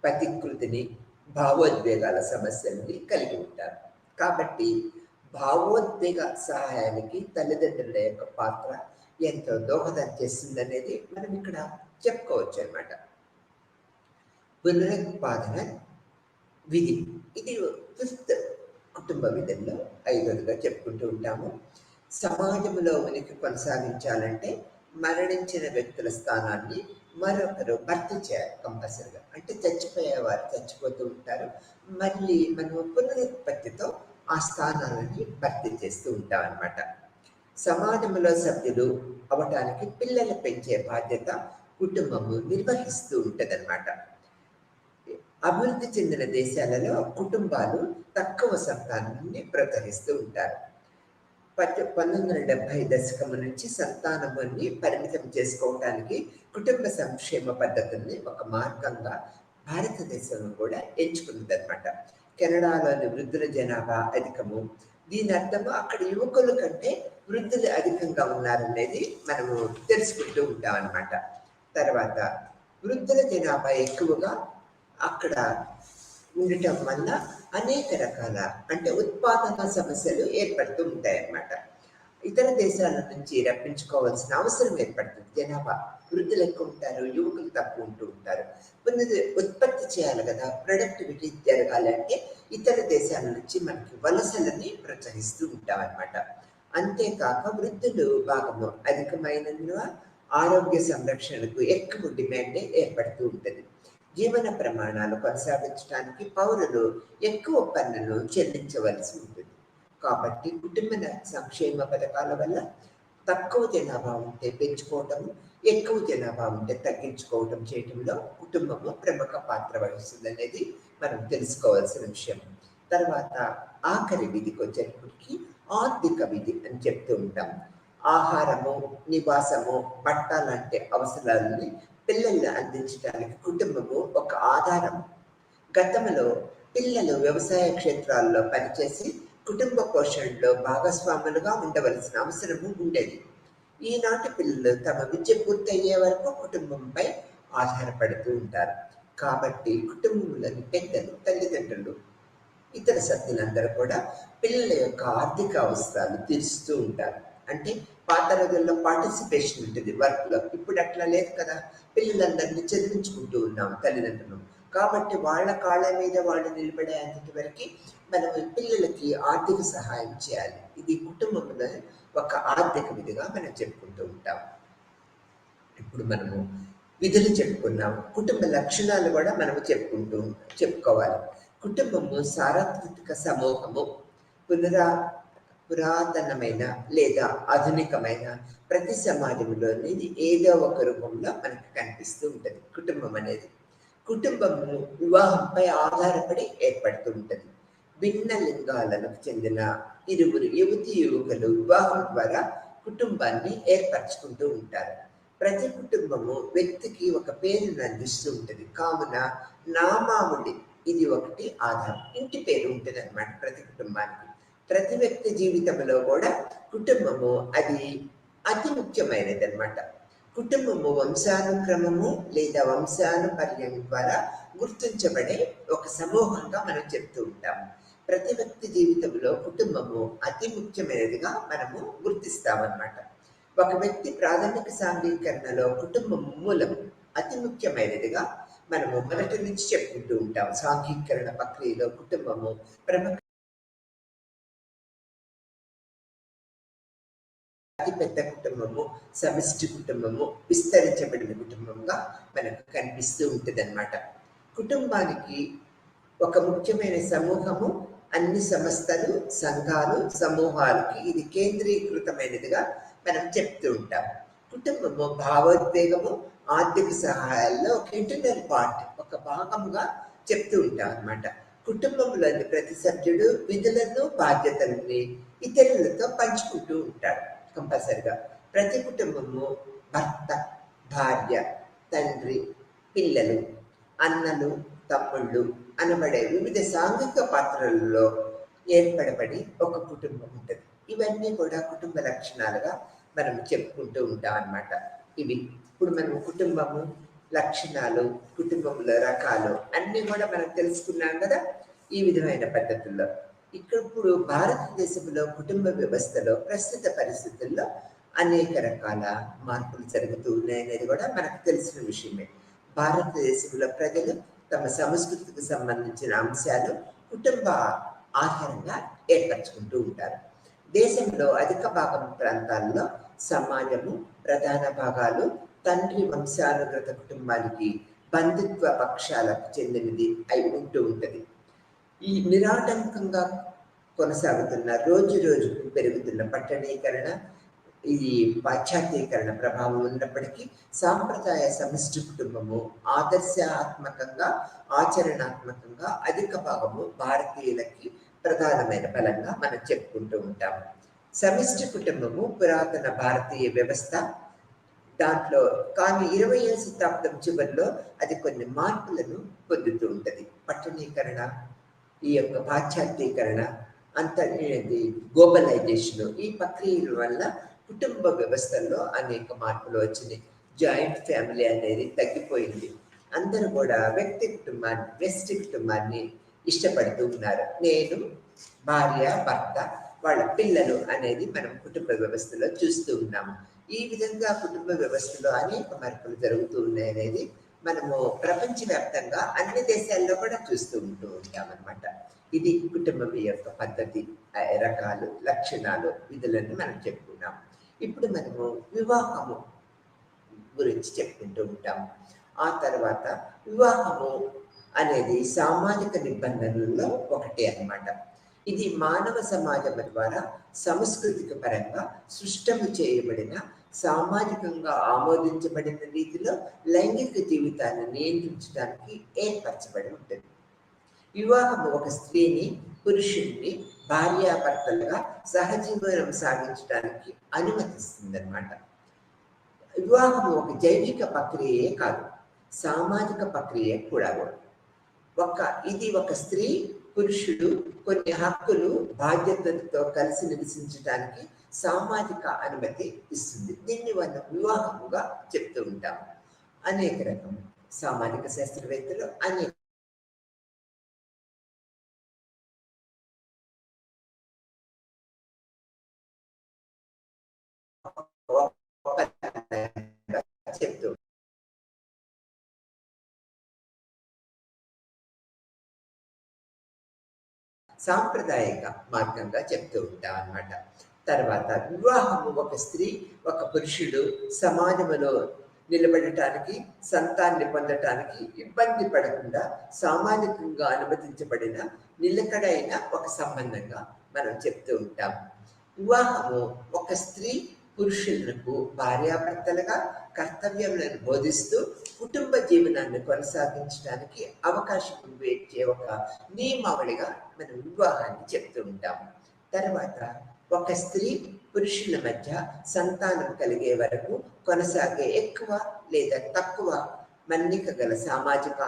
ప్రతికృతిని, భావోద్వేగాల సమస్యల్ని కలిగి ఉంటారు. కాబట్టి భావోద్వేగ సహాయానికి తల్లిదండ్రుల యొక్క పాత్ర ఎంతో దోహదం చేస్తుందనేది మనం ఇక్కడ చెప్పుకోవచ్చు అన్నమాట. పునరుత్పాదన విధి, ఇది ఫిఫ్త్ కుటుంబ విధుల్లో ఐదోదిగా చెప్పుకుంటూ ఉంటాము. సమాజంలో ఉనికి కొనసాగించాలంటే మరణించిన వ్యక్తుల స్థానాన్ని మరొకరు భర్తీ చేయాలి కంపల్సరిగా. అంటే చచ్చిపోయేవారు చచ్చిపోతూ ఉంటారు, మళ్ళీ మనం పునరుత్పత్తితో ఆ స్థానాలని భర్తీ చేస్తూ ఉంటాం అన్నమాట. సమాజంలో సభ్యులు అవటానికి పిల్లలు పెంచే బాధ్యత కుటుంబము నిర్వహిస్తూ ఉంటదన్నమాట. అభివృద్ధి చెందిన దేశాలలో కుటుంబాలు తక్కువ సంతానాన్ని ప్రోత్సహిస్తూ ఉంటారు. 1970 దశకము నుంచి సంతానముని పరిమితం చేసుకోవటానికి కుటుంబ సంక్షేమ పద్ధతుల్ని ఒక మార్గంగా భారతదేశం కూడా ఎంచుకున్నదనమాట. కెనడాలోని వృద్ధుల జనాభా అధికము. దీని అర్థము అక్కడ యువకుల కంటే వృద్ధులు అధికంగా ఉన్నారనేది మనము తెలుసుకుంటూ ఉంటాం అన్నమాట. తర్వాత వృద్ధుల జనాభా ఎక్కువగా అక్కడ ఉండటం వల్ల అనేక రకాల అంటే ఉత్పాదన సమస్యలు ఏర్పడుతూ ఉంటాయన్నమాట. ఇతర దేశాల నుంచి రప్పించుకోవాల్సిన అవసరం ఏర్పడుతుంది. జనాభా వృద్ధులు ఎక్కువ ఉంటారు, యువకులు తక్కువ ఉంటూ ఉంటారు. ఉత్పత్తి చేయాలి కదా, ప్రొడక్టివిటీ జరగాలంటే ఇతర దేశాల నుంచి మనకి వలసలని ప్రోత్సహిస్తూ ఉంటాం అన్నమాట. అంతేకాక వృద్ధులు భాగము అధికమైనందున ఆరోగ్య సంరక్షణకు ఎక్కువ డిమాండ్ ఏర్పడుతూ ఉంటుంది. జీవన ప్రమాణాలు కొనసాగించడానికి పౌరులు ఎక్కువ పన్నును చెల్లించవలసి ఉంటుంది. కాబట్టి కుటుంబ సంక్షేమ పథకాల వల్ల తక్కువ జనాభా ఉంటే పెంచుకోవటం, ఎక్కువ జనాభా ఉంటే తగ్గించుకోవటం చేయటంలో కుటుంబము ప్రముఖ పాత్ర వహిస్తుంది అనేది మనం తెలుసుకోవాల్సిన విషయం. తర్వాత ఆఖరి విధికి వచ్చేటప్పటికి ఆర్థిక విధి అని చెప్తూ ఉంటాం. ఆహారము, నివాసము, బట్ట లాంటి అవసరాలని పిల్లల్ని అందించడానికి కుటుంబము ఒక ఆధారం. గతంలో పిల్లలు వ్యవసాయ క్షేత్రాల్లో పనిచేసి కుటుంబ పోషణలో భాగస్వాములుగా ఉండవలసిన అవసరము ఉండేది. ఈనాటి పిల్లలు తమ విద్య పూర్తయ్యే వరకు కుటుంబంపై ఆధారపడుతూ ఉంటారు. కాబట్టి కుటుంబంలోని పెద్దలు, తల్లిదండ్రులు, ఇతర సభ్యులందరూ కూడా పిల్లల యొక్క ఆర్థిక అవసరాలు తీరుస్తూ ఉంటారు. అంటే పాత రోజుల్లో పార్టిసిపేషన్ ఉంటుంది వర్క్లో, ఇప్పుడు అట్లా లేదు కదా. పిల్లలందరినీ చదివించుకుంటూ ఉన్నాం తల్లిదండ్రులు. కాబట్టి వాళ్ళ కాళ్ళ మీద వాళ్ళు నిలబడేంతటి వరకు మనం పిల్లలకి ఆర్థిక సహాయం చేయాలి. ఇది కుటుంబంలో ఒక ఆర్థిక విధిగా మనం చెప్పుకుంటూ ఉంటాం. ఇప్పుడు మనము విధులు చెప్పుకున్నాం, కుటుంబ లక్షణాలు కూడా మనము చెప్పుకోవాలి. కుటుంబము సార్వత్రిక సమూహము. పురాతనమైన లేదా ఆధునికమైన ప్రతి సమాజంలోని ఏదో ఒక రూపంలో మనకు కనిపిస్తూ ఉంటుంది కుటుంబం అనేది. కుటుంబము వివాహంపై ఆధారపడి ఏర్పడుతూ ఉంటుంది. భిన్న లింగాలకు చెందిన ఇరువురు యువతి యువకులు వివాహం ద్వారా కుటుంబాన్ని ఏర్పరచుకుంటూ ఉంటారు. ప్రతి కుటుంబము వ్యక్తికి ఒక పేరును అందిస్తూ ఉంటుంది. కావున నామావళి ఇది ఒకటి ఆధారం. ఇంటి పేరు ఉంటుంది అన్నమాట ప్రతి కుటుంబానికి. ప్రతి వ్యక్తి జీవితంలో కూడా కుటుంబము అది అతి ముఖ్యమైనది అన్నమాట. కుటుంబము వంశానుక్రమము లేదా వంశానుపర్యం ద్వారా గుర్తించబడే ఒక సమూహంగా మనం చెప్తూ ఉంటాము. ప్రతి వ్యక్తి జీవితంలో కుటుంబము అతి ముఖ్యమైనదిగా మనము గుర్తిస్తామన్నమాట. ఒక వ్యక్తి ప్రాథమిక సాంఘీకరణలో కుటుంబం మూలం అతి ముఖ్యమైనదిగా మనము మొదటి నుంచి చెప్పుకుంటూ ఉంటాం. సాంఘీకరణ ప్రక్రియలో కుటుంబము ప్రముఖ అతిపెద్ద కుటుంబము, సమిష్టి కుటుంబము, విస్తరించబడిన కుటుంబంగా మనకు కనిపిస్తూ ఉంటుంది అన్నమాట. కుటుంబానికి ఒక ముఖ్యమైన సమూహము, అన్ని సంస్థలు, సంఘాలు, సమూహాలకి ఇది కేంద్రీకృతమైనదిగా మనం చెప్తూ ఉంటాం. కుటుంబము భావోద్వేగము, ఆర్థిక సహాయాల్లో ఒక ఇంటర్నల్ పార్ట్, ఒక భాగంగా చెప్తూ ఉంటాం అన్నమాట. కుటుంబంలోని ప్రతి సభ్యుడు విధులను, బాధ్యతల్ని ఇతరులతో పంచుకుంటూ ఉంటాడు కంపల్సరిగా. ప్రతి కుటుంబము భర్త, భార్య, తండ్రి, పిల్లలు, అన్నలు, తమ్ముళ్ళు అనబడే వివిధ సాంఘిక పాత్రలలో ఏర్పడబడి ఒక కుటుంబం ఉంటుంది. ఇవన్నీ కూడా కుటుంబ లక్షణాలుగా మనం చెప్పుకుంటూ ఉంటాం అన్నమాట. ఇవి ఇప్పుడు మనం కుటుంబము లక్షణాలు, కుటుంబంలో రకాలు అన్నీ కూడా మనం తెలుసుకున్నాం కదా ఈ విధమైన పద్ధతుల్లో. ఇప్పుడు భారతదేశంలో కుటుంబ వ్యవస్థలో ప్రస్తుత పరిస్థితుల్లో అనేక రకాల మార్పులు జరుగుతూ ఉన్నాయనేది కూడా మనకు తెలిసిన విషయమే. భారతదేశంలో ప్రజలు తమ సంస్కృతికి సంబంధించిన అంశాలు కుటుంబ ఆధారంగా ఏర్పరచుకుంటూ ఉంటారు. దేశంలో అధిక భాగం ప్రాంతాల్లో సమాజము ప్రధాన భాగాలు తండ్రి వంశానుగత కుటుంబానికి బంధుత్వ పక్షాలకు చెందినది అయి ఉంటూ ఉంటుంది. ఈ నిరాటంకంగా కొనసాగుతున్న రోజు రోజుకు పెరుగుతున్న పట్టణీకరణ, ఈ పాశ్చాత్యీకరణ ప్రభావం ఉన్నప్పటికీ సాంప్రదాయ సమిష్టి కుటుంబము ఆదర్శాత్మకంగా, ఆచరణాత్మకంగా అధిక భాగము భారతీయులకి ప్రధానమైన బలంగా మనం చెప్పుకుంటూ ఉంటాము. సమిష్టి కుటుంబము పురాతన భారతీయ వ్యవస్థ. దాంట్లో కానీ 20వ శతాబ్దం చివరిలో అది కొన్ని మార్పులను పొందుతూ ఉంటుంది. పట్టణీకరణ, ఈ యొక్క పాశ్చాత్యీకరణ, గ్లోబలైజేషన్, ఈ ప్రక్రియల వల్ల కుటుంబ వ్యవస్థల్లో అనేక మార్పులు వచ్చినాయి. జాయింట్ ఫ్యామిలీ అనేది తగ్గిపోయింది. అందరూ కూడా వ్యక్తి కుటుంబాన్ని ఇష్టపడుతూ ఉన్నారు. నేను, భార్య, భర్త, వాళ్ళ పిల్లలు అనేది మనం కుటుంబ వ్యవస్థలో చూస్తూ ఉన్నాము. ఈ విధంగా కుటుంబ వ్యవస్థలో అనేక మార్పులు జరుగుతూ ఉన్నాయి అనేది మనము ప్రపంచవ్యాప్తంగా అన్ని దేశాల్లో కూడా చూస్తూ ఉంటాం అన్నమాట. ఇది కుటుంబం యొక్క పద్ధతి, రకాలు, లక్షణాలు, విధులను మనం చెప్పుకున్నాం. ఇప్పుడు మనము వివాహము గురించి చెప్పుకుంటూ ఉంటాం. ఆ తర్వాత వివాహము అనేది సామాజిక నిబంధనలలో ఒకటి అన్నమాట. ఇది మానవ సమాజం ద్వారా సాంస్కృతిక పరంగా సృష్టము చేయబడిన, సామాజికంగా ఆమోదించబడిన రీతిలో లైంగిక జీవితాన్ని నియంత్రించడానికి ఏర్పరచబడి ఉంటుంది. వివాహము ఒక స్త్రీని, పురుషుడిని భార్యాభర్తలుగా సహజీవనం సాగించడానికి అనుమతిస్తుందన్నమాట. వివాహము ఒక జైవిక ప్రక్రియే కాదు, సామాజిక ప్రక్రియ కూడా. ఇది ఒక స్త్రీ, పురుషుడు కొన్ని హక్కులు, బాధ్యతలతో కలిసి నివసించడానికి సామాజిక అనుమతి ఇస్తుంది. దీన్ని మనం వివాహముగా చెప్తూ ఉంటాం. అనేక రకం సామాజిక శాస్త్రవేత్తలు అనేక చెప్తూ సాంప్రదాయక మార్గంగా చెప్తూ ఉంటాం అన్నమాట. తర్వాత వివాహము ఒక స్త్రీ, ఒక పురుషుడు సమాజంలో నిలబడటానికి, సంతాన్ని పొందటానికి ఇబ్బంది పడకుండా సామాజికంగా అనుమతించబడిన నిలకడైన ఒక సంబంధంగా మనం చెప్తూ ఉంటాం. వివాహము ఒక స్త్రీ, పురుషులకు భార్యాభర్తలుగా కర్తవ్యములను బోధిస్తూ కుటుంబ జీవనాన్ని కొనసాగించడానికి అవకాశం ఇచ్చే ఒక నియమావళిగా మనం వివాహాన్ని చెప్తూ ఉంటాము. తర్వాత ఒక స్త్రీ, పురుషుల మధ్య సంతానం కలిగే వరకు కొనసాగే ఎక్కువ లేదా తక్కువ మన్నిక గల సామాజిక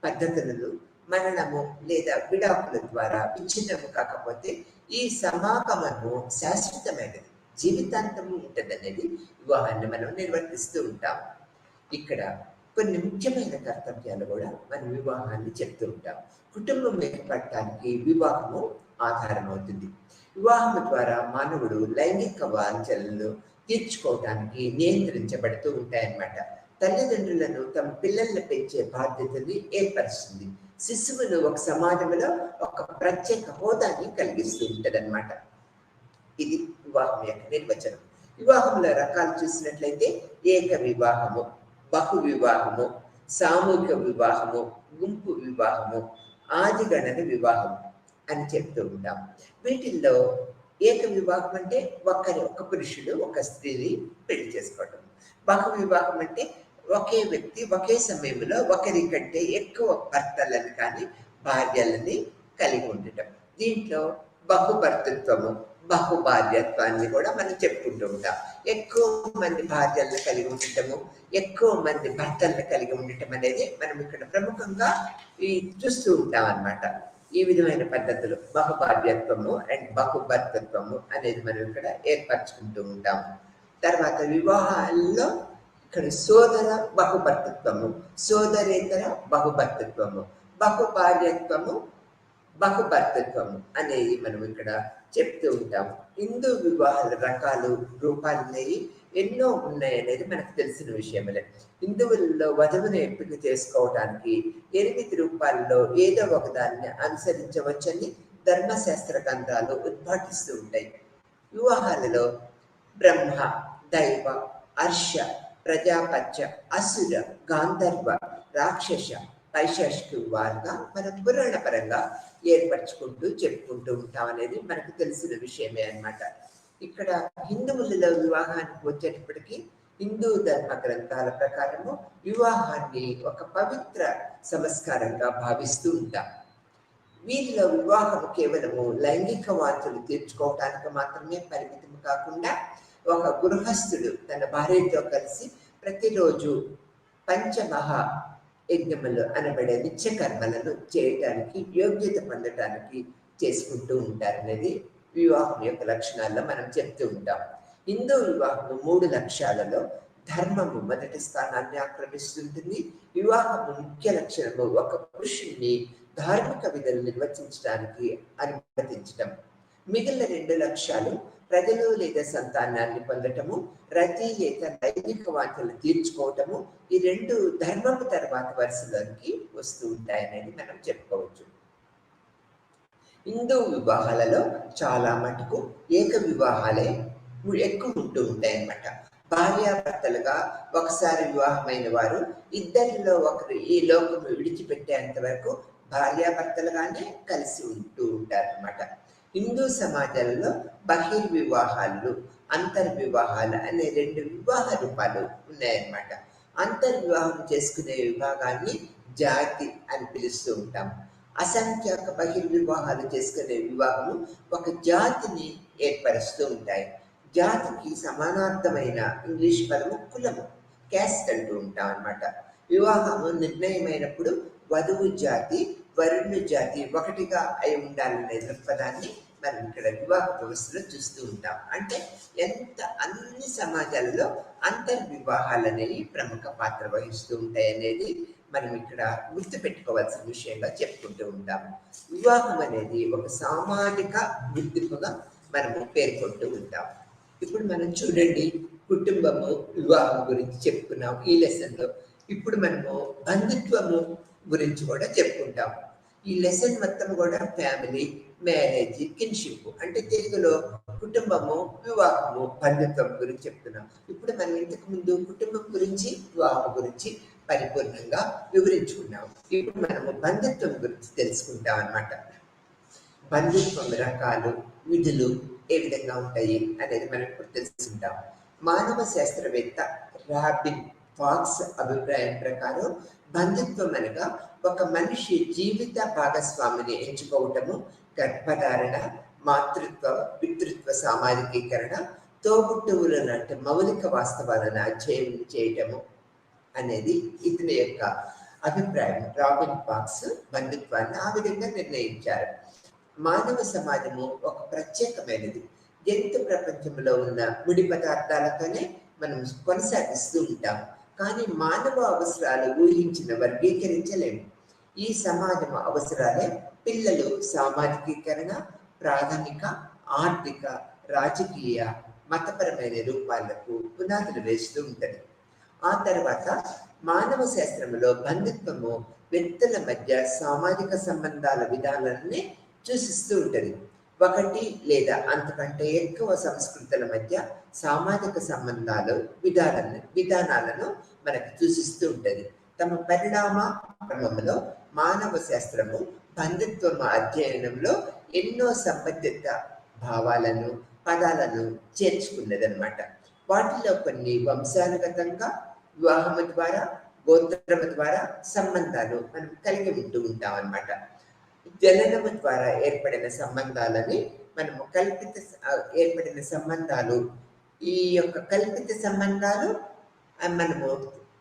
పద్ధతులను మరణము లేదా విడాకుల ద్వారా విచ్ఛిన్నము కాకపోతే ఈ సమాగమము శాశ్వతమైనది, జీవితాంతము ఉంటుంది అనేది వివాహాన్ని మనం నిర్వర్తిస్తూ ఉంటాం. ఇక్కడ కొన్ని ముఖ్యమైన కర్తవ్యాలు కూడా మనం వివాహాన్ని చెప్తూ ఉంటాం. కుటుంబం ఏర్పడటానికి వివాహము ఆధారం అవుతుంది. వివాహం ద్వారా మానవుడు లైంగిక వాంఛనలను తీర్చుకోవడానికి నియంత్రించబడుతూ ఉంటాయన్నమాట. తల్లిదండ్రులను తమ పిల్లలను పెంచే బాధ్యతని ఏర్పరుస్తుంది. శిశువును ఒక సమాజంలో ఒక ప్రత్యేక హోదాని కలిగిస్తూ ఉంటదన్నమాట. ఇది వివాహం యొక్క నిర్వచనం. వివాహంలో రకాలు చూసినట్లయితే ఏక వివాహము, బహు వివాహము, సామూహిక వివాహము, గుంపు వివాహము, ఆదిగణన వివాహం అని చెప్తూ ఉంటాం. వీటిల్లో ఏక వివాహం అంటే ఒక పురుషుడు ఒక స్త్రీని పెళ్లి చేసుకోవటం. బహు వివాహం అంటే ఒకే వ్యక్తి ఒకే సమయంలో ఒకరి కంటే ఎక్కువ భర్తలను కానీ భార్యలని కలిగి ఉండటం. దీంట్లో బహుభర్తృత్వము, బహుభార్యత్వాన్ని కూడా మనం చెప్పుకుంటూ ఉంటాం. ఎక్కువ మంది భార్యలను కలిగి ఉండటము, ఎక్కువ మంది భర్తలను కలిగి ఉండటం అనేది మనం ఇక్కడ ప్రముఖంగా చూస్తూ ఉంటాం అన్నమాట. ఈ విధమైన పద్ధతులు బహుభార్యత్వము అండ్ బహుభర్తత్వము అనేది మనం ఇక్కడ ఏర్పరచుకుంటూ ఉంటాం. తర్వాత వివాహాల్లో ఇక్కడ సోదర బహుభర్తత్వము, సోదరేతర బహుభర్తత్వము, బహుభార్యత్వము, బహుభర్తత్వము అనేది మనం ఇక్కడ చెప్తూ ఉంటాం. హిందూ వివాహాల రకాలు, రూపాలు ఎన్నో ఉన్నాయనేది మనకు తెలిసిన విషయమే. హిందువుల్లో వధువును ఎంపిక చేసుకోవడానికి 8 రూపాల్లో ఏదో ఒకదాన్ని అనుసరించవచ్చని ధర్మశాస్త్ర గ్రంథాలు ఉద్ఘాటిస్తూ ఉంటాయి. వివాహాలలో బ్రహ్మ, దైవ, హర్ష, ప్రజాపత్య, అసుర, గాంధర్వ, రాక్షస, పైశాచిక వారుగా మనం పురాణ పరంగా ఏర్పరచుకుంటూ చెప్పుకుంటూ ఉంటాం అనేది మనకు తెలిసిన విషయమే అన్నమాట. ఇక్కడ హిందువులలో వివాహానికి వచ్చేటప్పటికీ హిందూ ధర్మ గ్రంథాల ప్రకారము వివాహాన్ని ఒక పవిత్ర సంస్కారంగా భావిస్తూ ఉంటాం. వీరిలో వివాహం కేవలము లైంగిక వాంఛలు తీర్చుకోవటానికి మాత్రమే పరిమితం కాకుండా ఒక గృహస్థుడు తన భార్యతో కలిసి ప్రతిరోజు పంచమహా యజ్ఞములు అనబడే నిత్య కర్మలను చేయటానికి యోగ్యత పొందటానికి చేసుకుంటూ ఉంటారనేది వివాహం యొక్క లక్షణాల్లో మనం చెప్తూ ఉంటాం. హిందూ వివాహము 3 లక్ష్యాలలో ధర్మము మొదటి స్థానాన్ని ఆక్రమిస్తుంటుంది. వివాహము ముఖ్య లక్షణము ఒక పురుషుణ్ణి ధార్మిక విధులు నిర్వర్తించడానికి అనుమతించటం. మిగిలిన 2 లక్ష్యాలు ప్రజలు లేదా సంతానాన్ని పొందటము, రతి లేదా లైంగిక వాంఛలు తీర్చుకోవటము. ఈ 2 ధర్మము తర్వాత వరుసలోనికి వస్తూ ఉంటాయనేది మనం చెప్పుకోవచ్చు. హిందూ వివాహాలలో చాలా మటుకు ఏక వివాహాలే ఎక్కువ ఉంటూ ఉంటాయన్నమాట. భార్యాభర్తలుగా ఒకసారి వివాహమైన వారు ఇద్దరిలో ఒకరు ఈ లోకము విడిచిపెట్టేంత వరకు భార్యాభర్తలుగానే కలిసి ఉంటూ ఉంటారన్నమాట. హిందూ సమాజంలో బహిర్వివాహాలు, అంతర్వివాహాలు అనే 2 వివాహ రూపాలు ఉన్నాయన్నమాట. అంతర్వివాహం చేసుకునే విభాగాన్ని జాతి అని పిలుస్తూ ఉంటాం. అసంఖ్యాక బహిర్వివాహాలు చేసుకునే వివాహము ఒక జాతిని ఏర్పరుస్తూ ఉంటాయి. జాతికి సమానార్థమైన ఇంగ్లీష్ పదము కులము, క్యాస్ట్ అంటూ ఉంటాం అన్నమాట. వివాహము నిర్ణయమైనప్పుడు వధువు జాతి, వరుణు జాతి ఒకటిగా అయి ఉండాలనే దృక్పథాన్ని మనం ఇక్కడ వివాహ వ్యవస్థలో చూస్తూ ఉంటాం. అంటే అన్ని సమాజాలలో అంతర్వివాహాలు అనేవి ప్రముఖ పాత్ర వహిస్తూ ఉంటాయి అనేది మనం ఇక్కడ గుర్తుపెట్టుకోవాల్సిన విషయంగా చెప్పుకుంటూ ఉంటాము. వివాహం అనేది ఒక సామాజిక గుర్తింపుగా మనము పేర్కొంటూ ఉంటాం. ఇప్పుడు మనం చూడండి, కుటుంబము వివాహం గురించి చెప్పుకున్నాం ఈ లెసన్లో. ఇప్పుడు మనము బంధుత్వము గురించి కూడా చెప్పుకుంటాం. ఈ లెసన్ మొత్తం కూడా ఫ్యామిలీ, మ్యారేజ్, కిన్షిప్ అంటే తెలుగులో కుటుంబము, వివాహము, బంధుత్వం గురించి చెప్తున్నాం. ఇప్పుడు మనం ఇంతకు ముందు కుటుంబం గురించి, వివాహం గురించి పరిపూర్ణంగా వివరించుకున్నాం. ఇప్పుడు మనము బంధుత్వం గురించి తెలుసుకుంటాం అన్నమాట. బంధుత్వం రకాలు, విధులు ఏ విధంగా ఉంటాయి అనేది మనం ఇప్పుడు తెలుసుకుంటాం. మానవ శాస్త్రవేత్త రాబిన్ ఫాక్స్ అభిప్రాయం ప్రకారం బంధుత్వం అనగా ఒక మనిషి జీవిత భాగస్వామిని ఎంచుకోవటము, గర్భధారణ, మాతృత్వ, పితృత్వ సామాజికీకరణ, తోబుట్టువుల లాంటి మౌలిక వాస్తవాలను అధ్యయనం చేయటము అనేది ఇతని యొక్క అభిప్రాయం. రాబిన్ ఫాక్స్ బంధుత్వాన్ని ఆ విధంగా నిర్ణయించారు. మానవ సమాజము ఒక ప్రత్యేకమైనది. జంతు ప్రపంచంలో ఉన్న ముడి పదార్థాలతోనే మనం కొనసాగిస్తూ ఉంటాం. కానీ మానవ అవసరాలు ఊహించిన వర్గీకరించలేము. ఈ సమాజం అవసరాలే పిల్లలు సామాజికీకరణ, ప్రాథమిక, ఆర్థిక, రాజకీయ, మతపరమైన రూపాలకు పునాదులు వేస్తూ ఉంటుంది. ఆ తర్వాత మానవ శాస్త్రంలో బంధుత్వము వ్యక్తుల మధ్య సామాజిక సంబంధాల విధానాన్ని సూచిస్తూ ఉంటుంది. ఒకటి లేదా అంతకంటే ఎక్కువ సంస్కృతుల మధ్య సామాజిక సంబంధాలు విధానాలను మనకు సూచిస్తూ ఉంటుంది. తమ పరిణామ క్రమంలో మానవ శాస్త్రము బంధుత్వం అధ్యయనంలో ఎన్నో సంబంధిత భావాలను, పదాలను చేర్చుకున్నదన్నమాట. వాటిలో కొన్ని వంశానుగతంగా, వివాహము ద్వారా, గోత్రము ద్వారా సంబంధాలు మనం కలిగి ఉంటూ ఉంటాం అన్నమాట. జననము ద్వారా ఏర్పడిన సంబంధాలని మనము ఏర్పడిన సంబంధాలు, ఈ యొక్క కల్పిత సంబంధాలు మనము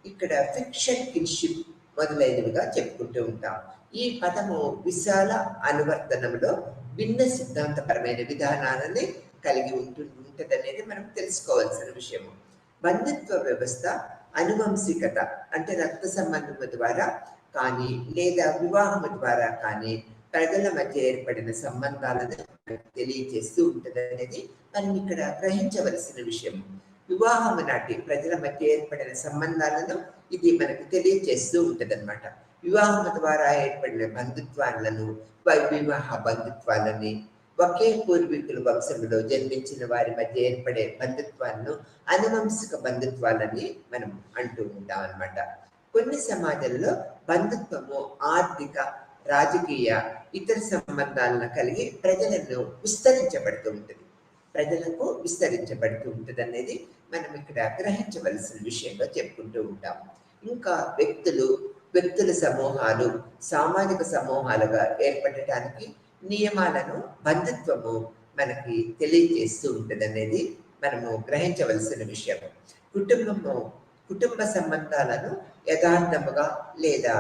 ఇక్కడ ఫిక్షన్, కిన్షిప్ మొదలైనవిగా చెప్పుకుంటూ ఉంటాం. ఈ పదము విశాల అనువర్తనంలో భిన్న సిద్ధాంతపరమైన విధానాలని కలిగి ఉంటుందనేది మనం తెలుసుకోవాల్సిన విషయము. బంధుత్వ వ్యవస్థ అనువంశికత అంటే రక్త సంబంధము ద్వారా కానీ లేదా వివాహము ద్వారా కానీ ప్రజల మధ్య ఏర్పడిన సంబంధాలను తెలియజేస్తూ ఉంటుంది అనేది మనం ఇక్కడ గ్రహించవలసిన విషయం. వివాహము నాటి ప్రజల మధ్య ఏర్పడిన సంబంధాలను ఇది మనకు తెలియజేస్తూ ఉంటుంది అనమాట. వివాహము ద్వారా ఏర్పడిన బంధుత్వాలను, వివాహ బంధుత్వాలని, ఒకే పూర్వీకుల వంశంలో జన్మించిన వారి మధ్య ఏర్పడే బంధుత్వాలను అనువంశిక బంధుత్వాలని మనం అంటూ ఉంటాం అన్నమాట. కొన్ని సమాజంలో బంధుత్వము ఆర్థిక, రాజకీయ, ఇతర సంబంధాలను కలిగి ప్రజలకు విస్తరించబడుతూ ఉంటుంది అనేది మనం ఇక్కడ గ్రహించవలసిన విషయంగా చెప్పుకుంటూ ఉంటాం. ఇంకా వ్యక్తులు వ్యక్తుల సమూహాలు సామాజిక సమూహాలుగా ఏర్పడటానికి నియమాలను బంధుత్వము మనకి తెలియజేస్తూ ఉంటుందనేది మనము గ్రహించవలసిన విషయం. కుటుంబ సంబంధాలను యథార్థముగా లేదా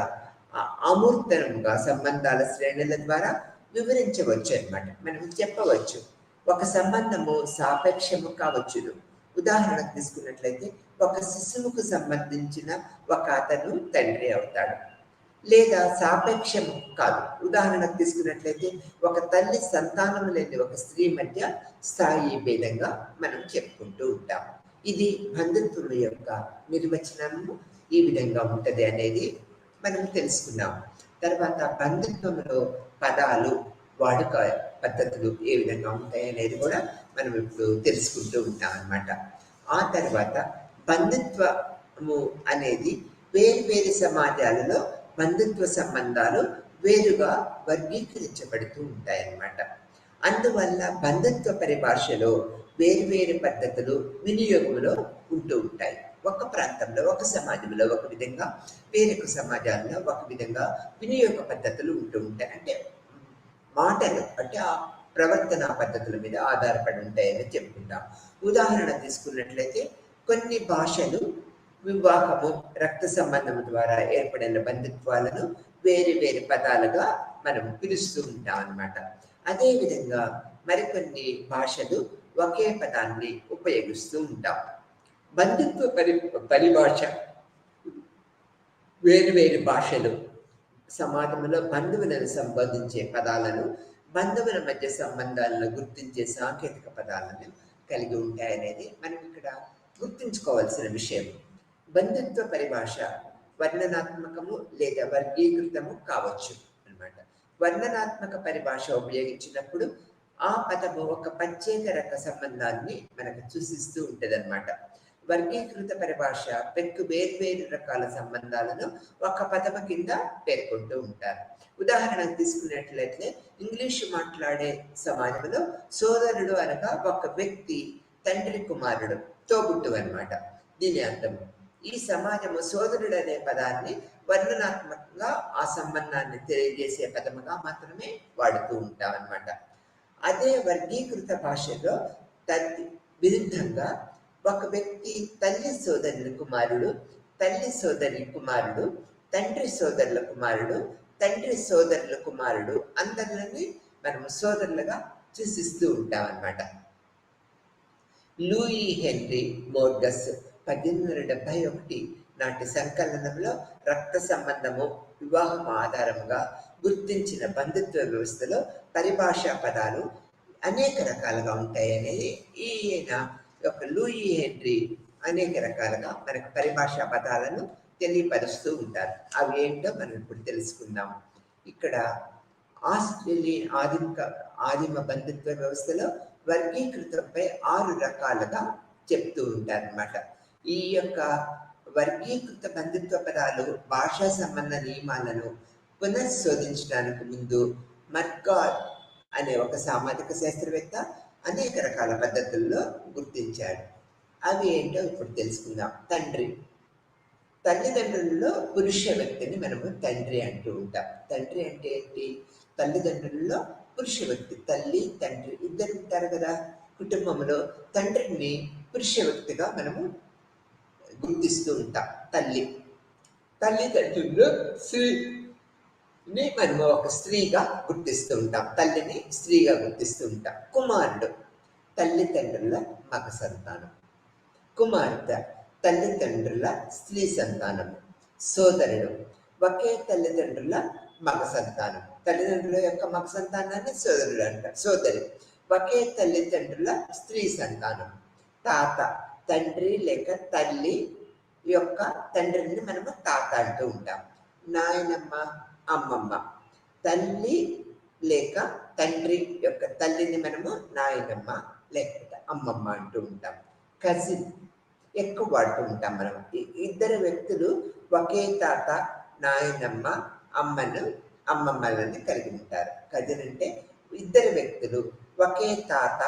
అమూర్తముగా సంబంధాల శ్రేణుల ద్వారా వివరించవచ్చు అన్నమాట. మనం చెప్పవచ్చు ఒక సంబంధము సాపేక్షము కావచ్చును. ఉదాహరణకు తీసుకున్నట్లయితే ఒక శిశువుకు సంబంధించిన ఒక అతను తండ్రి అవుతాడు, లేదా సాపేక్షము కాదు. ఉదాహరణకు తీసుకున్నట్లయితే ఒక తల్లి సంతానం లేని ఒక స్త్రీ మధ్య స్థాయి భేదంగా మనం చెప్పుకుంటూ ఉంటాం. ఇది బంధుత్వం యొక్క నిర్వచనము ఈ విధంగా ఉంటది అనేది మనం తెలుసుకున్నాం. తర్వాత బంధుత్వంలో పదాలు వాడుక పద్ధతులు ఏ విధంగా ఉంటాయి అనేది కూడా మనం ఇప్పుడు తెలుసుకుంటూ ఉంటాం అన్నమాట. ఆ తర్వాత బంధుత్వము అనేది వేరు సమాజాలలో బంధుత్వ సంబంధాలు వేరుగా వర్గీకరించబడుతూ ఉంటాయన్నమాట. అందువల్ల బంధుత్వ పరిభాషలో వేరు పద్ధతులు వినియోగంలో ఉంటూ ఉంటాయి. ఒక ప్రాంతంలో ఒక సమాజంలో ఒక విధంగా, వేరొక సమాజాల్లో ఒక విధంగా వినియోగ పద్ధతులు ఉంటూ ఉంటాయి. అంటే మాటలు అంటే ఆ ప్రవర్తన పద్ధతుల మీద ఆధారపడి ఉంటాయని చెప్పుకుంటాం. ఉదాహరణ తీసుకున్నట్లయితే కొన్ని భాషలు వివాహము రక్త సంబంధం ద్వారా ఏర్పడిన బంధుత్వాలను వేరు పదాలుగా మనం పిలుస్తూ ఉంటాం అన్నమాట. అదేవిధంగా మరికొన్ని భాషలు ఒకే పదాన్ని ఉపయోగిస్తూ ఉంటాం. బంధుత్వ పరిభాష వేరు భాషలు సమాజంలో బంధువులను సంబోధించే పదాలను, బంధువుల మధ్య సంబంధాలను గుర్తించే సాంకేతిక పదాలను కలిగి ఉంటాయనేది మనం ఇక్కడ గుర్తుంచుకోవాల్సిన విషయం. బంధుత్వ పరిభాష వర్ణనాత్మకము లేదా వర్గీకృతము కావచ్చు అన్నమాట. వర్ణనాత్మక పరిభాష ఉపయోగించినప్పుడు ఆ పదము ఒక ప్రత్యేక రక సంబంధాన్ని మనకు సూచిస్తూ ఉంటదన్నమాట. వర్గీకృత పరిభాష వేర్వేరు రకాల సంబంధాలను ఒక పదము కింద పేర్కొంటూ ఉంటారు. ఉదాహరణకు తీసుకున్నట్లయితే ఇంగ్లీషు మాట్లాడే సమాజంలో సోదరుడు అనగా ఒక వ్యక్తి తండ్రి కుమారుడు తోబుట్టు అన్నమాట. దీని అర్థం ఈ సమాజము సోదరుడు అనే పదాన్ని వర్ణనాత్మకంగా ఆ సంబంధాన్ని తెలియజేసే పదముగా మాత్రమే వాడుతూ ఉంటాం అన్నమాట. అదే వర్గీకృత భాషలో విరుద్ధంగా ఒక వ్యక్తి తల్లి సోదరుల కుమారుడు, తల్లి సోదరి కుమారుడు, తండ్రి సోదరుల కుమారుడు, తండ్రి సోదరుల కుమారుడు అందరిని మనము సోదరులుగా సూచిస్తూ ఉంటాం అన్నమాట. లూయి హెన్రీ మోర్గస్ 1871 నాటి సంకలనంలో రక్త సంబంధము వివాహం ఆధారంగా గుర్తించిన బంధుత్వ వ్యవస్థలో పరిభాషా పదాలు అనేక రకాలుగా ఉంటాయి అనేది ఈయన యొక్క లూయి హెన్రీ అనేక రకాలుగా మనకు పరిభాషా పదాలను తెలియపరుస్తూ ఉంటారు. అవి ఏంటో మనం ఇప్పుడు తెలుసుకుందాం. ఇక్కడ ఆస్ట్రేలియన్ ఆదిమ బంధుత్వ వ్యవస్థలో వర్గీకృతంపై 6 రకాలుగా చెప్తూ ఉంటారన్నమాట. ఈ యొక్క వర్గీకృత బంధుత్వ పదాలు భాషా సంబంధ నియమాలను పునఃశోధించడానికి ముందు మర్గాడ్ అనే ఒక సామాజిక శాస్త్రవేత్త అనేక రకాల పద్ధతుల్లో గుర్తించాడు. అవి ఏంటో ఇప్పుడు తెలుసుకుందాం. తల్లిదండ్రులలో పురుష వ్యక్తిని మనము తండ్రి అంటూ ఉంటాం. తండ్రి అంటే ఏంటి? తల్లిదండ్రులలో పురుష వ్యక్తి, తల్లి తండ్రి ఇద్దరు ఉంటారు కదా కుటుంబంలో. తండ్రిని పురుష వ్యక్తిగా మనము గుర్తిస్తూ ఉంటాం. తల్లిదండ్రులు స్త్రీని మనము ఒక స్త్రీగా గుర్తిస్తూ ఉంటాం. తల్లిని స్త్రీగా గుర్తిస్తూ ఉంటాం. కుమారుడు తల్లిదండ్రుల మగ సంతానం, కుమార్తె తల్లిదండ్రుల స్త్రీ సంతానము, సోదరుడు ఒకే తల్లిదండ్రుల మగ సంతానం, తల్లిదండ్రుల యొక్క మగ సంతానాన్ని సోదరుడు అంటారు. సోదరి ఒకే తల్లిదండ్రుల స్త్రీ సంతానం. తాత తండ్రి లేక తల్లి యొక్క తండ్రిని మనము తాత అంటూ ఉంటాం. నాయనమ్మ అమ్మమ్మ తల్లి లేక తండ్రి యొక్క తల్లిని మనము నాయనమ్మ లేకపోతే అమ్మమ్మ అంటూ ఉంటాం. కజిన్ ఎక్కువ వాడుతూ ఉంటాం మనం. ఇద్దరు వ్యక్తులు ఒకే తాత నాయనమ్మ అమ్మమ్మలని కలిగి ఉంటారు. కజిన్ అంటే ఇద్దరు వ్యక్తులు ఒకే తాత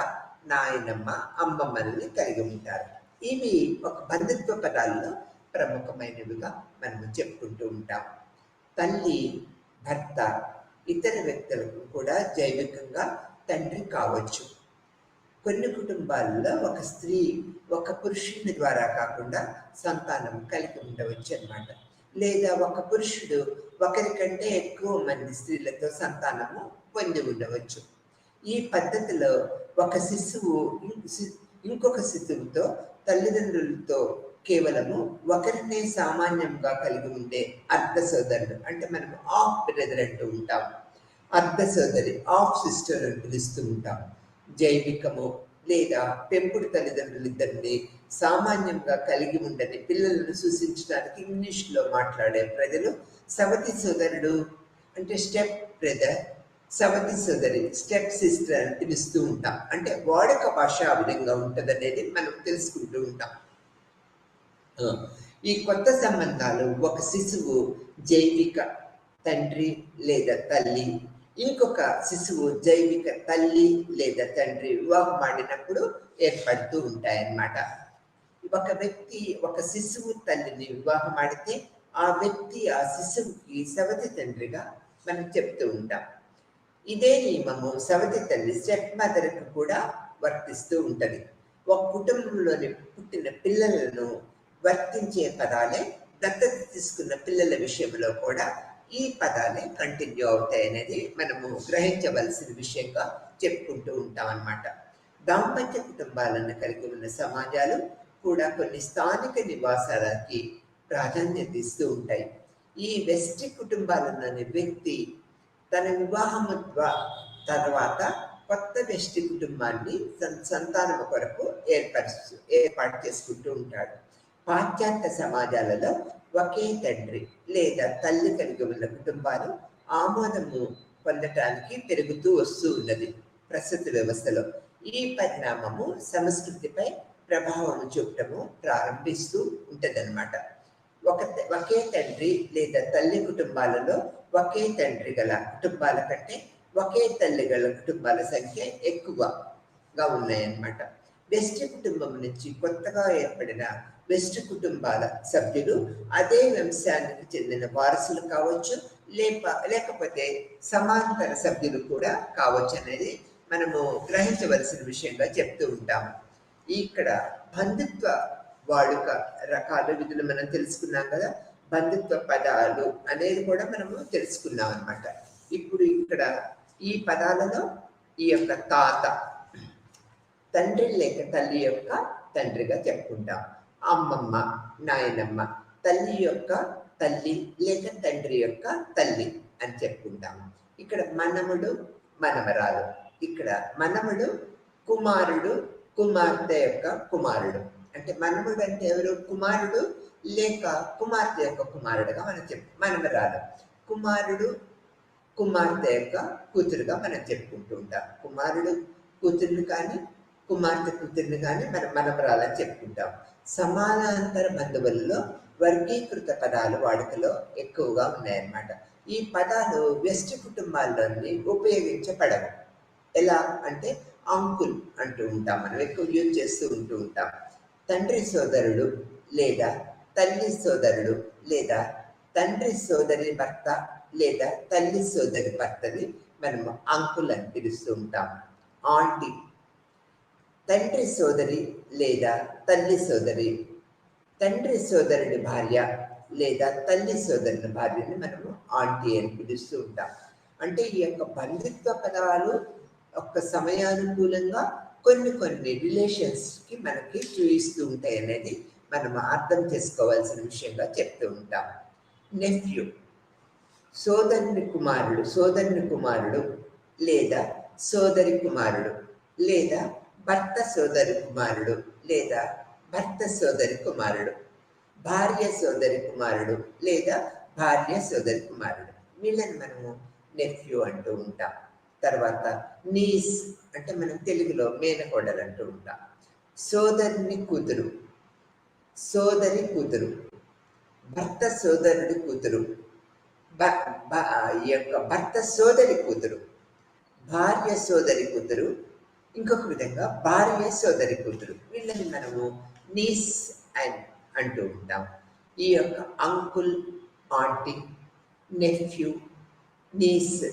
నాయనమ్మ అమ్మమ్మలని కలిగి ఉంటారు. ఇవి ఒక బంధుత్వ పదాల్లో ప్రముఖమైనవిగా మనము చెప్పుకుంటూ ఉంటాం. తల్లి, భర్త, ఇతర వ్యక్తులకు కూడా జైవికంగా తండ్రి కావచ్చు. కొన్ని కుటుంబాల్లో ఒక స్త్రీ ఒక పురుషుని ద్వారా కాకుండా సంతానం కలిగి ఉండవచ్చు అన్నమాట. లేదా ఒక పురుషుడు ఒకరికంటే ఎక్కువ మంది స్త్రీలతో సంతానము పొంది ఉండవచ్చు. ఈ పద్ధతిలో ఒక శిశువు ఇంకొక శిశువుతో తల్లిదండ్రులతో కేవలము ఒకరినే సామాన్యంగా కలిగి ఉండే అర్ధ సోదరుడు, అంటే మనం ఆఫ్ బ్రదర్ అంటూ ఉంటాం, అర్ధ సోదరి, ఆఫ్ సిస్టర్ అని పిలుస్తూ ఉంటాం. జైవికము లేదా పెంపుడు తల్లిదండ్రులిద్దరిని సామాన్యంగా కలిగి ఉండని పిల్లలను సూచించడానికి ఇంగ్లీష్లో మాట్లాడే ప్రజలు సవతి సోదరుడు అంటే స్టెప్ బ్రదర్, సవతి సోదరి స్టెప్ సిస్టర్ అని పిలుస్తూ ఉంటాం. అంటే వాడుక భాష ఆ విధంగా ఉంటుంది అనేది మనం తెలుసుకుంటూ ఉంటాం. ఈ కొత్త సంబంధాలు ఒక శిశువు జైవిక తండ్రి లేదా తల్లి, ఇంకొక శిశువు జైవిక తల్లి లేదా తండ్రి వివాహం ఆడినప్పుడు ఏర్పడుతూ ఉంటాయన్నమాట. ఒక వ్యక్తి ఒక శిశువు తల్లిని వివాహం ఆడితే ఆ వ్యక్తి ఆ శిశువుకి సవతి తండ్రిగా మనం చెప్తూ ఉంటాం. ఇదే నియమము సవతి తల్లి స్టెప్ మదర్కి కూడా వర్తిస్తూ ఉంటుంది. ఒక కుటుంబంలోని పుట్టిన పిల్లలను వర్తించే పదాలే దత్తత తీసుకున్న పిల్లల విషయంలో కూడా ఈ పదాలే కంటిన్యూ అవుతాయి అనేది మనము గ్రహించవలసిన విషయంగా చెప్పుకుంటూ ఉంటాం అన్నమాట. దాంపత్య కుటుంబాలను కలిగి ఉన్న సమాజాలు కూడా కొన్ని స్థానిక నివాసాలకి ప్రాధాన్యత ఇస్తూ ఉంటాయి. ఈ వెస్టి కుటుంబాలలోని వ్యక్తి తన వివాహము తర్వాత కొత్త వెస్టి కుటుంబాన్ని సంతానము కొరకు ఏర్పాటు చేసుకుంటూ ఉంటాడు. పాశ్చాత్య సమాజాలలో ఒకే తండ్రి లేదా తల్లి కలిగి ఉన్న కుటుంబాలు ఆమోదము పొందటానికి పెరుగుతూ వస్తూ ఉన్నది ప్రస్తుత వ్యవస్థలో. ఈ పరిణామము సంస్కృతిపై ప్రభావం చూపటము ప్రారంభిస్తూ ఉంటదన్నమాట. ఒకే తండ్రి లేదా తల్లి కుటుంబాలలో ఒకే తండ్రి గల కుటుంబాల కంటే ఒకే తల్లి గల కుటుంబాల సంఖ్య ఎక్కువగా ఉన్నాయన్నమాట. వెస్ట్ కుటుంబం నుంచి కొత్తగా ఏర్పడిన వెస్ట్ కుటుంబాల సభ్యులు అదే వంశానికి చెందిన వారసులు కావచ్చు, లేకపోతే సమాంతర సభ్యులు కూడా కావచ్చు అనేది మనము గ్రహించవలసిన విషయంగా చెప్తూ ఉంటాము. ఇక్కడ బంధుత్వ వాడుక రకాలు విధులు మనం తెలుసుకున్నాం కదా. బంధుత్వ పదాలు అనేది కూడా మనము తెలుసుకున్నాం అనమాట. ఇప్పుడు ఇక్కడ ఈ పదాలలో ఈ యొక్క తాత, తండ్రి లేక తల్లి యొక్క తండ్రిగా చెప్పుకుంటాం. అమ్మమ్మ, నాయనమ్మ, తల్లి యొక్క తల్లి లేక తండ్రి యొక్క తల్లి అని చెప్పుకుంటాము. ఇక్కడ మనముడు, మనమరాలు. ఇక్కడ మనముడు కుమారుడు, కుమార్తె యొక్క కుమారుడు. అంటే మనముడు అంటే ఎవరు? కుమారుడు లేక కుమార్తె యొక్క కుమారుడుగా మనం మనమరాలు. కుమారుడు కుమార్తె యొక్క కూతురుగా మనం చెప్పుకుంటూ ఉంటాం. కుమారుడు కూతుర్ని కానీ కుమార్తె కూతుర్ని కానీ మనం మనమరాలని చెప్పుకుంటాం. సమానాంతర బంధువుల్లో వర్గీకృత పదాలు వాడుకలో ఎక్కువగా ఉన్నాయన్నమాట. ఈ పదాలు వెస్ట్ కుటుంబాల్లోని ఉపయోగించబడవు. ఎలా అంటే అంకుల్ అంటూ ఉంటాం, మనం ఎక్కువ యూజ్ చేస్తూ ఉంటాం. తండ్రి సోదరుడు లేదా తల్లి సోదరుడు లేదా తండ్రి సోదరి భర్త లేదా తల్లి సోదరి భర్తని మనం అంకుల్ అని పిలుస్తూ ఉంటాం. ఆంటీ, తండ్రి సోదరి లేదా తల్లి సోదరి, తండ్రి సోదరుడి భార్య లేదా తల్లి సోదరుని భార్యని మనము ఆంటీ అని పిలుస్తూ ఉంటాం. అంటే ఈ యొక్క బంధుత్వ పదాలు ఒక సమయానుకూలంగా కొన్ని రిలేషన్స్కి మనకి చూపిస్తూ ఉంటాయి అనేది మనం అర్థం చేసుకోవాల్సిన విషయంగా చెప్తూ ఉంటాం. నెఫ్యూ, సోదరుని కుమారుడు లేదా సోదరి కుమారుడు లేదా భర్త సోదరి కుమారుడు లేదా భర్త సోదరి కుమారుడు, భార్య సోదరి కుమారుడు లేదా భార్య సోదరి కుమారుడు, వీళ్ళని మనము నెఫ్యూ అంటూ ఉంటాం. తర్వాత నీస్ అంటే మనం తెలుగులో మేనకోడలు అంటూ ఉంటాం. సోదరి కూతురు, భర్త సోదరుడి కూతురు, భర్త సోదరి కూతురు, భార్య సోదరి కూతురు, ఇంకొక విధంగా భార్య సోదరి కూతురు, వీళ్ళని మనము నీస్ అంటూ ఉంటాం. ఈ యొక్క అంకుల్, ఆంటీ నెఫ్యూ, నీస్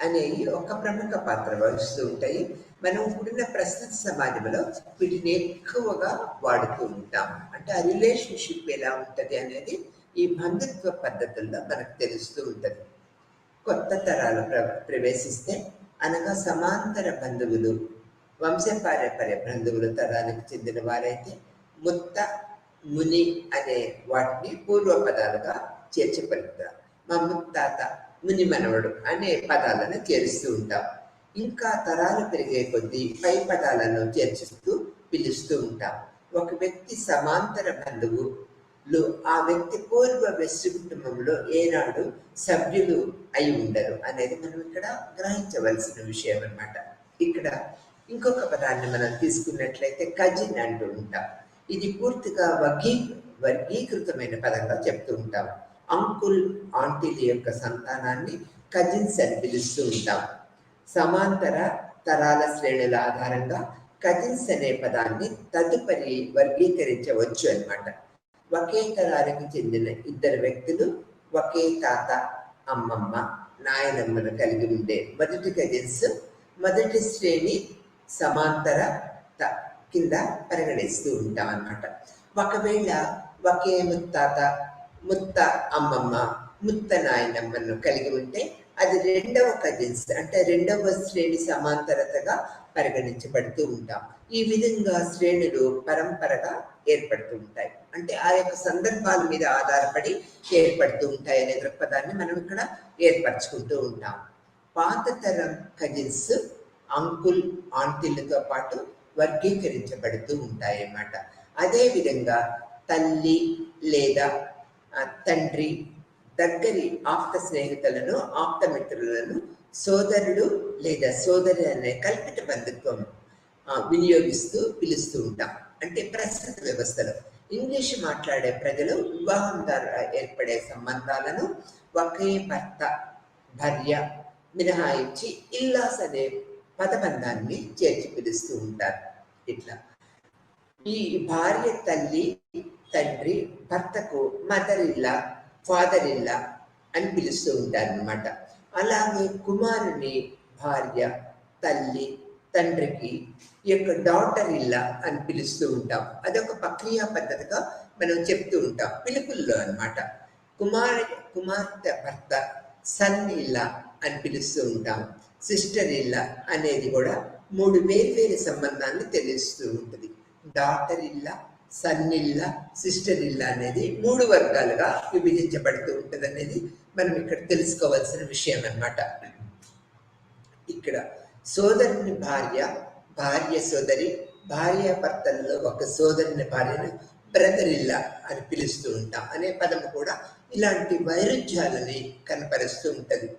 అనేవి ఒక ప్రముఖ పాత్ర వహిస్తూ ఉంటాయి. మనం ఇప్పుడున్న ప్రస్తుత సమాజంలో వీటిని ఎక్కువగా వాడుతూ ఉంటాం. అంటే ఆ రిలేషన్షిప్ ఎలా ఉంటుంది అనేది ఈ బంధుత్వ పద్ధతుల్లో మనకు తెలుస్తూ ఉంటుంది. కొత్త తరాలు ప్రవేశిస్తే అనగా సమాంతర బంధువులు, వంశపారంపర్య బంధువుల తరానికి చెందిన వారైతే ముత్త, ముని అనే వాటిని పూర్వపదాలుగా చేర్చి పలుకుతారు. మా ముత్తాత, ముని మనవడు అనే పదాలను చేరుస్తూ ఉంటాం. ఇంకా తరాలు పెరిగే కొద్దీ పై పదాలను చేర్చుతూ పిలుస్తూ ఉంటాం. ఒక వ్యక్తి సమాంతర బంధువులు ఆ వ్యక్తి పూర్వ వెస్టి కుటుంబంలో ఏనాడు సభ్యులు అయి ఉండరు అనేది మనం ఇక్కడ గ్రహించవలసిన విషయం అన్నమాట. ఇక్కడ ఇంకొక పదాన్ని మనం తీసుకున్నట్లయితే కజిన్ అంటూ ఉంటాం. ఇది పూర్తిగా వర్గీకృతమైన పదంగా చెప్తూ ఉంటాం. అంకుల్, ఆంటీల యొక్క సంతానాన్ని కజిన్స్ అని పిలుస్తూ ఉంటాం. సమాంతర తరాల శ్రేణుల ఆధారంగా కజిన్స్ అనే పదాన్ని తదుపరి వర్గీకరించవచ్చు అన్నమాట. ఒకే తరానికి చెందిన ఇద్దరు వ్యక్తులు ఒకే తాత, అమ్మమ్మ, నాయనమ్మను కలిగి ఉండే మొదటి కజిన్స్ మొదటి శ్రేణి సమాంతర కింద పరిగణిస్తూ ఉంటాం అన్నమాట. ఒకవేళ ఒకే ముత్తాత, ముత్త అమ్మమ్మ, ముత్త నాయనమ్మను కలిగి ఉంటే అది రెండవ కజిన్స్ అంటే రెండవ శ్రేణి సమాంతరతగా పరిగణించబడుతూ ఉంటాం. ఈ విధంగా శ్రేణులు పరంపరగా ఏర్పడుతూ ఉంటాయి. అంటే ఆ యొక్క సందర్భాల మీద ఆధారపడి ఏర్పడుతూ ఉంటాయి అనే దృక్పథాన్ని మనం ఇక్కడ ఏర్పరచుకుంటూ ఉంటాం. పాత తరం కజిన్స్ అంకుల్, ఆంటీలతో పాటు వర్గీకరించబడుతూ ఉంటాయి అన్నమాట. అదేవిధంగా తల్లి లేదా తండ్రి, దగ్గరి ఆప్త స్నేహితులను, ఆప్త మిత్రులను సోదరుడు లేదా సోదరి అనే కల్పిత బంధుత్వం వినియోగిస్తూ పిలుస్తూ ఉంటాం. అంటే ప్రస్తుత వ్యవస్థలో ఇంగ్లీష్ మాట్లాడే ప్రజలు వివాహం ద్వారా ఏర్పడే సంబంధాలను ఒకే భర్త, భార్య మినహాయించి ఇల్లాస్ అనే పదబంధాన్ని చేర్చి పిలుస్తూ ఉంటారు. ఇట్లా ఈ భార్య తల్లి, తండ్రి, భర్తకు మదర్ ఇల్లా, ఫాదర్ ఇల్లా అని పిలుస్తూ ఉంటారు అన్నమాట. అలాగే కుమారుని భార్య, తల్లి, తండ్రికి ఈ యొక్క డాటర్ ఇల్లా అని పిలుస్తూ ఉంటాం. అదొక ప్రక్రియ పద్ధతిగా మనం చెప్తూ ఉంటాం పిలుపుల్లో అన్నమాట. కుమార్తె భర్త సన్ ఇల్లా అని పిలుస్తూ ఉంటాం. సిస్టర్ ఇల్లా అనేది కూడా మూడు వేర్వేరు సంబంధాన్ని తెలుస్తూ ఉంటుంది. డాటర్ ఇల్లా, సన్ ఇల్లా, సిస్టర్ ఇల్లా అనేది మూడు వర్గాలుగా విభజించబడుతూ ఉంటుంది అనేది మనం ఇక్కడ తెలుసుకోవాల్సిన విషయం అన్నమాట. ఇక్కడ సోదరుని భార్య, భార్య సోదరి, భార్య భర్తల్లో ఒక సోదరుని భార్యను బ్రదర్ ఇల్లా అని పిలుస్తూ ఉంటాం అనే పదము కూడా ఇలాంటి వైరుధ్యాలని కనపరుస్తూ ఉంటుంది.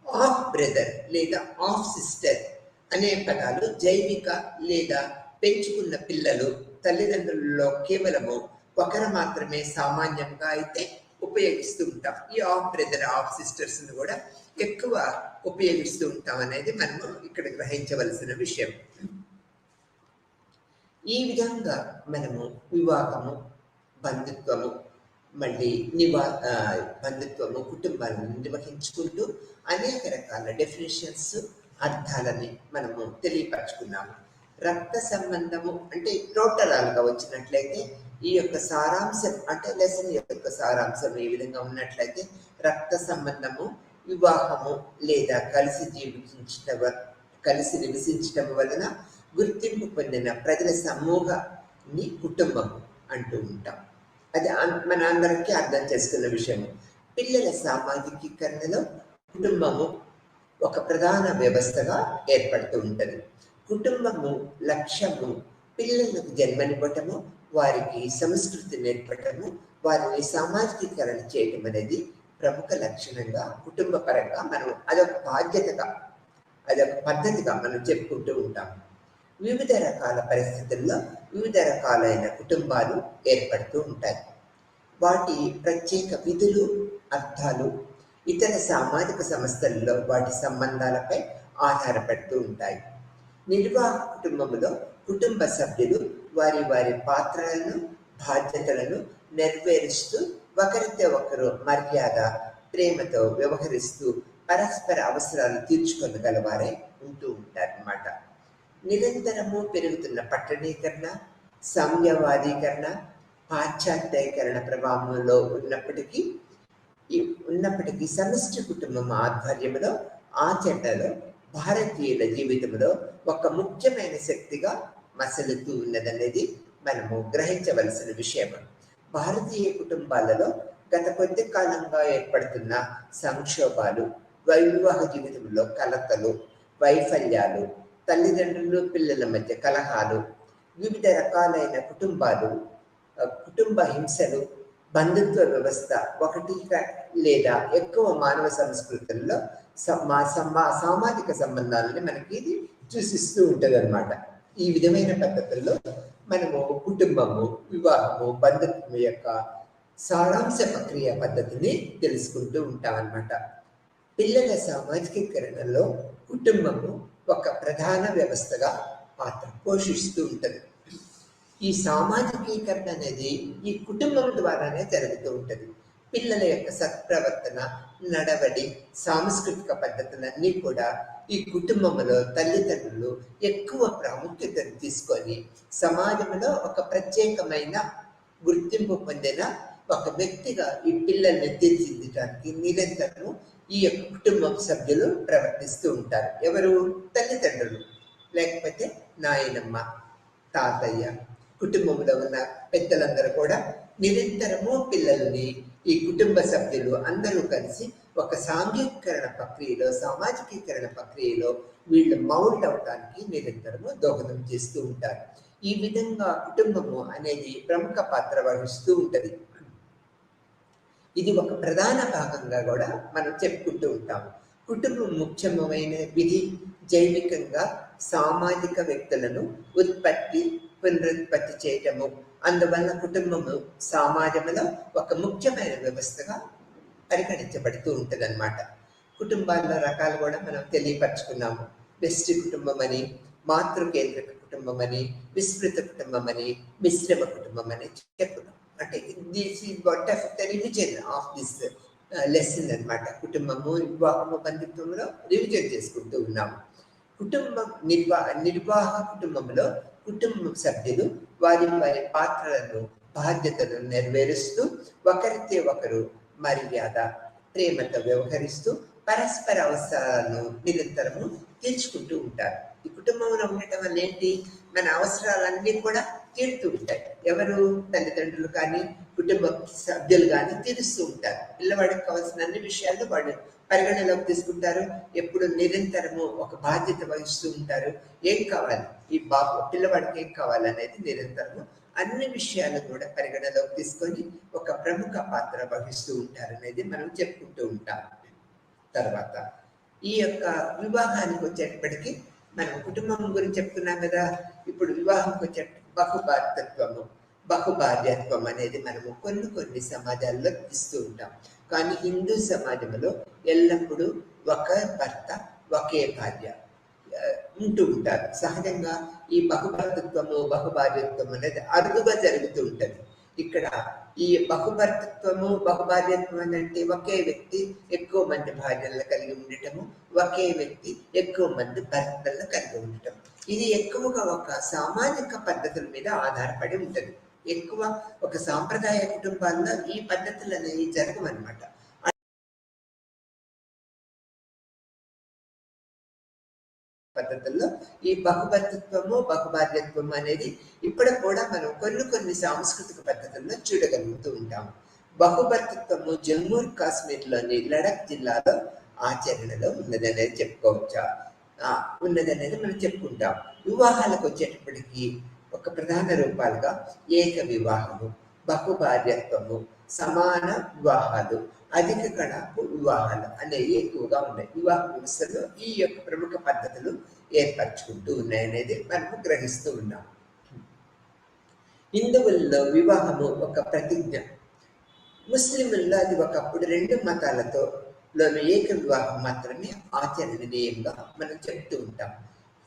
ఆఫ్ బ్రదర్ లేదా ఆఫ్ సిస్టర్ అనే పదాలు జైవిక లేదా పెంచుకున్న పిల్లలు తల్లిదండ్రులలో కేవలము ఒకరు మాత్రమే సామాన్యంగా అయితే ఉపయోగిస్తూ ఉంటాం. ఈ ఆఫ్ బ్రదర్, ఆఫ్ సిస్టర్స్ ని కూడా ఎక్కువ ఉపయోగిస్తూ ఉంటాం అనేది మనము ఇక్కడ గ్రహించవలసిన విషయం. ఈ విధంగా మనము వివాహము, బంధుత్వము, మళ్ళీ బంధుత్వము, కుటుంబాలను నిర్వహించుకుంటూ అనేక రకాల డెఫినేషన్స్, అర్థాలని మనము తెలియపరచుకున్నాము. రక్త సంబంధము అంటే టోటల్గా వచ్చినట్లయితే ఈ యొక్క సారాంశం అంటే లెసన్ యొక్క సారాంశం ఈ విధంగా ఉన్నట్లయితే రక్త సంబంధము వివాహము లేదా కలిసి నివసించడం వలన గుర్తింపు పొందిన ప్రజల సమూహాన్ని కుటుంబము అంటూ ఉంటాం. అది మన అందరికీ అర్థం చేసుకున్న విషయము. పిల్లల సామాజికీకరణలో కుటుంబము ఒక ప్రధాన వ్యవస్థగా ఏర్పడుతూ ఉంటుంది. కుటుంబము లక్ష్యము పిల్లలకు జన్మనివ్వటము, వారికి సంస్కృతి నేర్పటము, వారిని సామాజికీకరణ చేయటం అనేది ప్రముఖ లక్షణంగా కుటుంబ పరంగా మనం అదొక బాధ్యతగా, అదొక పద్ధతిగా మనం చెప్పుకుంటూ ఉంటాం. వివిధ రకాల పరిస్థితుల్లో వివిధ రకాలైన కుటుంబాలు ఏర్పడుతూ ఉంటాయి. వాటి ప్రత్యేక విధులు, అర్థాలు ఇతర సామాజిక సంస్థల్లో వాటి సంబంధాలపై ఆధారపడుతూ ఉంటాయి. నిర్వాహక కుటుంబంలో కుటుంబ సభ్యులు వారి వారి పాత్రలను, బాధ్యతలను నెరవేరుస్తూ ఒకరితో ఒకరు మర్యాద, ప్రేమతో వ్యవహరిస్తూ పరస్పర అవసరాలు తీర్చుకొనగలవారే ఉంటూ ఉంటారన్నమాట. నిరంతరము పెరుగుతున్న పట్టణీకరణ, సామ్యవాదీకరణ, పాశ్చాత్యీకరణ ప్రభావంలో ఉన్నప్పటికీ సమిష్టి కుటుంబం ఆధ్వర్యంలో ఆచరణలో భారతీయుల జీవితంలో ఒక ముఖ్యమైన శక్తిగా మసలుతూ ఉన్నదనేది మనము గ్రహించవలసిన విషయం. భారతీయ కుటుంబాలలో గత కొద్ది కాలంగా ఏర్పడుతున్న సంక్షోభాలు, వివాహ జీవితంలో కలతలు, వైఫల్యాలు, తల్లిదండ్రులు పిల్లల మధ్య కలహాలు, వివిధ రకాలైన కుటుంబ హింసలు, బంధుత్వ వ్యవస్థ, ఒకటి లేదా ఎక్కువ మానవ సంస్కృతుల్లో సామాజిక సంబంధాలని మనకి ఇది సూచిస్తూ ఉంటుంది అనమాట. ఈ విధమైన పద్ధతుల్లో మనము కుటుంబము, వివాహము, బంధుత్వం యొక్క సారాంశ ప్రక్రియ పద్ధతిని తెలుసుకుంటూ ఉంటాం అన్నమాట. పిల్లల సామాజికీకరణలో కుటుంబము ఒక ప్రధాన వ్యవస్థగా పాత్ర పోషిస్తూ ఉంటుంది. ఈ సామాజికీకరణ అనేది ఈ కుటుంబం ద్వారానే జరుగుతూ ఉంటుంది. పిల్లల యొక్క సత్ప్రవర్తన, నడవడి, సాంస్కృతిక పద్ధతులన్నీ కూడా ఈ కుటుంబంలో తల్లిదండ్రులు ఎక్కువ ప్రాముఖ్యతను తీసుకొని సమాజంలో ఒక ప్రత్యేకమైన గుర్తింపు పొందిన ఒక వ్యక్తిగా ఈ పిల్లల్ని తీర్చిదిద్దడానికి నిరంతరం ఈ యొక్క కుటుంబం సభ్యులు ప్రవర్తిస్తూ ఉంటారు. ఎవరు? తల్లిదండ్రులు, లేకపోతే నాయనమ్మ, తాతయ్య, కుటుంబంలో ఉన్న పెద్దలందరూ కూడా నిరంతరము పిల్లల్ని ఈ కుటుంబ సభ్యులు అందరూ కలిసి ఒక సాంఘికీకరణ ప్రక్రియలో, సామాజికీకరణ ప్రక్రియలో వీళ్ళు మౌల్డ్ అవడానికి నిరంతరము దోహదం చేస్తూ ఉంటారు. ఈ విధంగా కుటుంబము అనేది ప్రముఖ పాత్ర వహిస్తూ ఉంటది. ఇది ఒక ప్రధాన భాగంగా కూడా మనం చెప్పుకుంటూ ఉంటాము. కుటుంబం ముఖ్యమైన విధి జైవికంగా సామాజిక వ్యక్తులను పునరుత్పత్తి చేయటము. అందువల్ల కుటుంబము సమాజంలో ఒక ముఖ్యమైన వ్యవస్థగా పరిగణించబడుతూ ఉంటుంది అన్నమాట. కుటుంబాల రకాలు కూడా మనం తెలియపరచుకున్నాము. వెస్ట్ కుటుంబం అని, మాతృకేంద్రిక కుటుంబం అని, విస్తృత కుటుంబం అని, మిశ్రమ కుటుంబం అని చెప్పుకున్నాం. అంటే this is what of the revision of this lesson అన్నమాట. కుటుంబము, వివాహము, బంధుత్వంలో రివిజన్ చేసుకుంటూ ఉన్నాము. కుటుంబం నిర్వాహ కుటుంబంలో కుటుంబ సభ్యులు వారి పాత్రలను, బాధ్యతలను నెరవేరుస్తూ ఒకరితో ఒకరు మర్యాద, ప్రేమతో వ్యవహరిస్తూ పరస్పర అవసరాలను నిరంతరము తీర్చుకుంటూ ఉంటారు. ఈ కుటుంబంలో ఉండటం వల్ల ఏంటి? మన అవసరాలన్నీ కూడా తీరుతూ ఉంటాయి. ఎవరు? తల్లిదండ్రులు కానీ, కుటుంబ సభ్యులు కానీ తీరుస్తూ ఉంటారు. పిల్లవాడికి కావాల్సిన అన్ని విషయాలు వాడు పరిగణలోకి తీసుకుంటారు. ఎప్పుడు నిరంతరము ఒక బాధ్యత వహిస్తూ ఉంటారు. ఏం కావాలి, ఈ పిల్లవాడికి ఏం కావాలనేది నిరంతరము అన్ని విషయాలు కూడా పరిగణలోకి తీసుకొని ఒక ప్రముఖ పాత్ర వహిస్తూ ఉంటారు అనేది మనం చెప్పుకుంటూ ఉంటాం. తర్వాత ఈ యొక్క వివాహానికి వచ్చేటప్పటికి మనం కుటుంబం గురించి చెప్తున్నాం కదా. ఇప్పుడు వివాహంకి వచ్చే బహుభార్యత్వం అనేది మనము కొన్ని సమాజాల్లో ఇస్తూ ఉంటాం. కానీ హిందూ సమాజంలో ఎల్లప్పుడూ ఒక భర్త, ఒకే భార్య ఉంటూ ఉంటారు. సహజంగా ఈ బహుభార్యత్వం అనేది అరుదుగా జరుగుతూ ఉంటుంది. ఇక్కడ ఈ బహుభార్యత్వం అంటే ఒకే వ్యక్తి ఎక్కువ మంది భార్యలను కలిగి ఉండటము, ఒకే వ్యక్తి ఎక్కువ మంది భర్తలను కలిగి ఉండటం. ఇది ఎక్కువగా ఒక సామాజిక పద్ధతుల మీద ఆధారపడి ఉంటుంది. ఎక్కువ ఒక సాంప్రదాయ కుటుంబాల్లో ఈ పద్ధతులు అనేవి జరగవన్నమాట. పద్ధతుల్లో ఈ బహుభార్యత్వం అనేది ఇప్పుడు కూడా మనం కొన్ని సాంస్కృతిక పద్ధతుల్లో చూడగలుగుతూ ఉంటాము. బహుభర్తృత్వము జమ్మూ కాశ్మీర్లోని లడక్ జిల్లాలో ఆచరణలో ఉన్నదనేది ఉన్నదనేది మనం చెప్పుకుంటాం. వివాహాలకు వచ్చేటప్పటికి ఒక ప్రధాన రూపాలుగా ఏక వివాహము, బహుభార్యత్వము, సమాన వివాహాలు, అధిక కణపు వివాహాలు అనేవి ఎక్కువగా ఉన్నాయి. వివాహ వ్యవస్థలో ఈ యొక్క ప్రముఖ పద్ధతులు ఏర్పరచుకుంటూ ఉన్నాయనేది మనము గ్రహిస్తూ ఉన్నాం. హిందువుల్లో వివాహము ఒక ప్రతిజ్ఞ, ముస్లింల్లో అది ఒకప్పుడు 2 మతాలతో ఏక వివాహం మాత్రమే ఆచరణీయంగా మనం చెప్తూ ఉంటాం.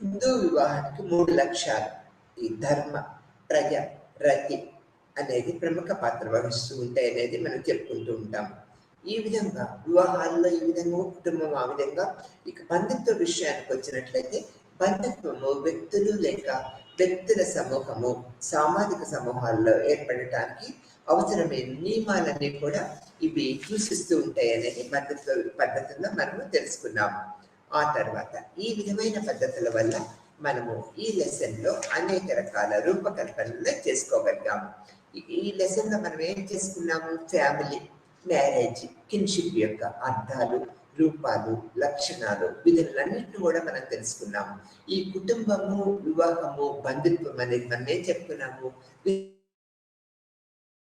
హిందూ వివాహానికి 3 లక్ష్యాలు, ఈ ధర్మ, ప్రజ, రతి అనేది ప్రముఖ పాత్ర వహిస్తూ ఉంటాయి అనేది మనం చెప్పుకుంటూ ఉంటాము. ఈ విధంగా వివాహాల్లో ఈ విధంగా కుటుంబం ఆ విధంగా. ఇక బంధుత్వ విషయానికి వచ్చినట్లయితే బంధుత్వము వ్యక్తులు లేక వ్యక్తుల సమూహము సామాజిక సమూహాల్లో ఏర్పడటానికి అవసరమైన నియమాలన్నీ కూడా ఇవి సూచిస్తూ ఉంటాయి అనేది బంధుత్వ పద్ధతుల్లో మనము తెలుసుకున్నాము. ఆ తర్వాత ఈ విధమైన పద్ధతుల వల్ల మనము ఈ లెసన్లో అనేక రకాల రూపకల్పనలు చేసుకోగలిగాము. ఈ లెసన్లో మనం ఏం చేసుకున్నాము? ఫ్యామిలీ, మ్యారేజ్, కిన్షిప్ యొక్క అర్థాలు, రూపాలు, లక్షణాలు, విధులన్నింటినీ కూడా మనం తెలుసుకున్నాము. ఈ కుటుంబము, వివాహము, బంధుత్వం అనేది మనం ఏం చెప్పుకున్నాము?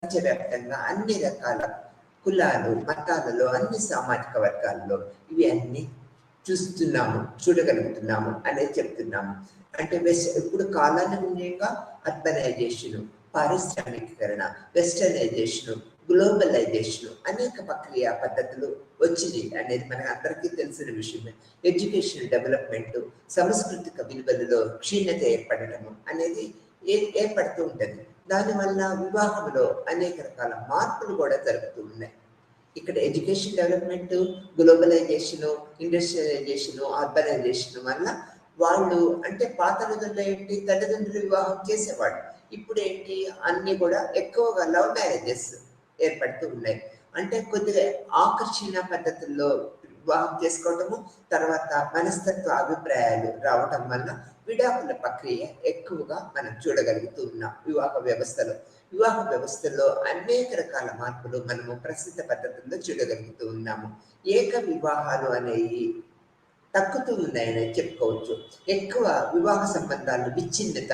ప్రపంచవ్యాప్తంగా అన్ని రకాల కులాలు, మతాలలో, అన్ని సామాజిక వర్గాల్లో ఇవి అన్ని చూడగలుగుతున్నాము అనేది చెప్తున్నాము. అంటే ఇప్పుడు కాలానుగుణంగా అర్బనైజేషన్, పారిశ్రామికీకరణ, వెస్టర్నైజేషన్, గ్లోబలైజేషన్ అనేక ప్రక్రియ పద్ధతులు వచ్చింది అనేది మనకు అందరికీ తెలిసిన విషయమే. ఎడ్యుకేషన్ డెవలప్మెంట్, సాంస్కృతిక విలువలలో క్షీణత ఏర్పడటము అనేది ఏర్పడుతూ ఉంటుంది. దానివల్ల వివాహంలో అనేక రకాల మార్పులు కూడా జరుగుతూ ఉన్నాయి. ఇక్కడ education development, globalisation, industrialisation, urbanisation వల్ల వాళ్ళు అంటే పాత రోజుల్లో ఏంటి, తల్లిదండ్రులు వివాహం చేసేవాళ్ళు. ఇప్పుడు ఏంటి, అన్ని కూడా ఎక్కువగా లవ్ మ్యారేజెస్ ఏర్పడుతూ ఉన్నాయి. అంటే కొద్దిగా ఆకర్షణ పద్ధతుల్లో వివాహం చేసుకోవటము, తర్వాత మనస్తత్వ అభిప్రాయాలు రావటం వల్ల విడాకుల ప్రక్రియ ఎక్కువగా మనం చూడగలుగుతూ ఉన్నాం వివాహ వ్యవస్థలో అనేక రకాల మార్పులు మనము ప్రస్తుత పద్ధతుల్లో చూడగలుగుతూ ఉన్నాము. ఏక వివాహాలు అనేవి తగ్గుతూ ఉన్నాయని చెప్పుకోవచ్చు. ఎక్కువ వివాహ సంబంధాలు విచ్ఛిన్నత,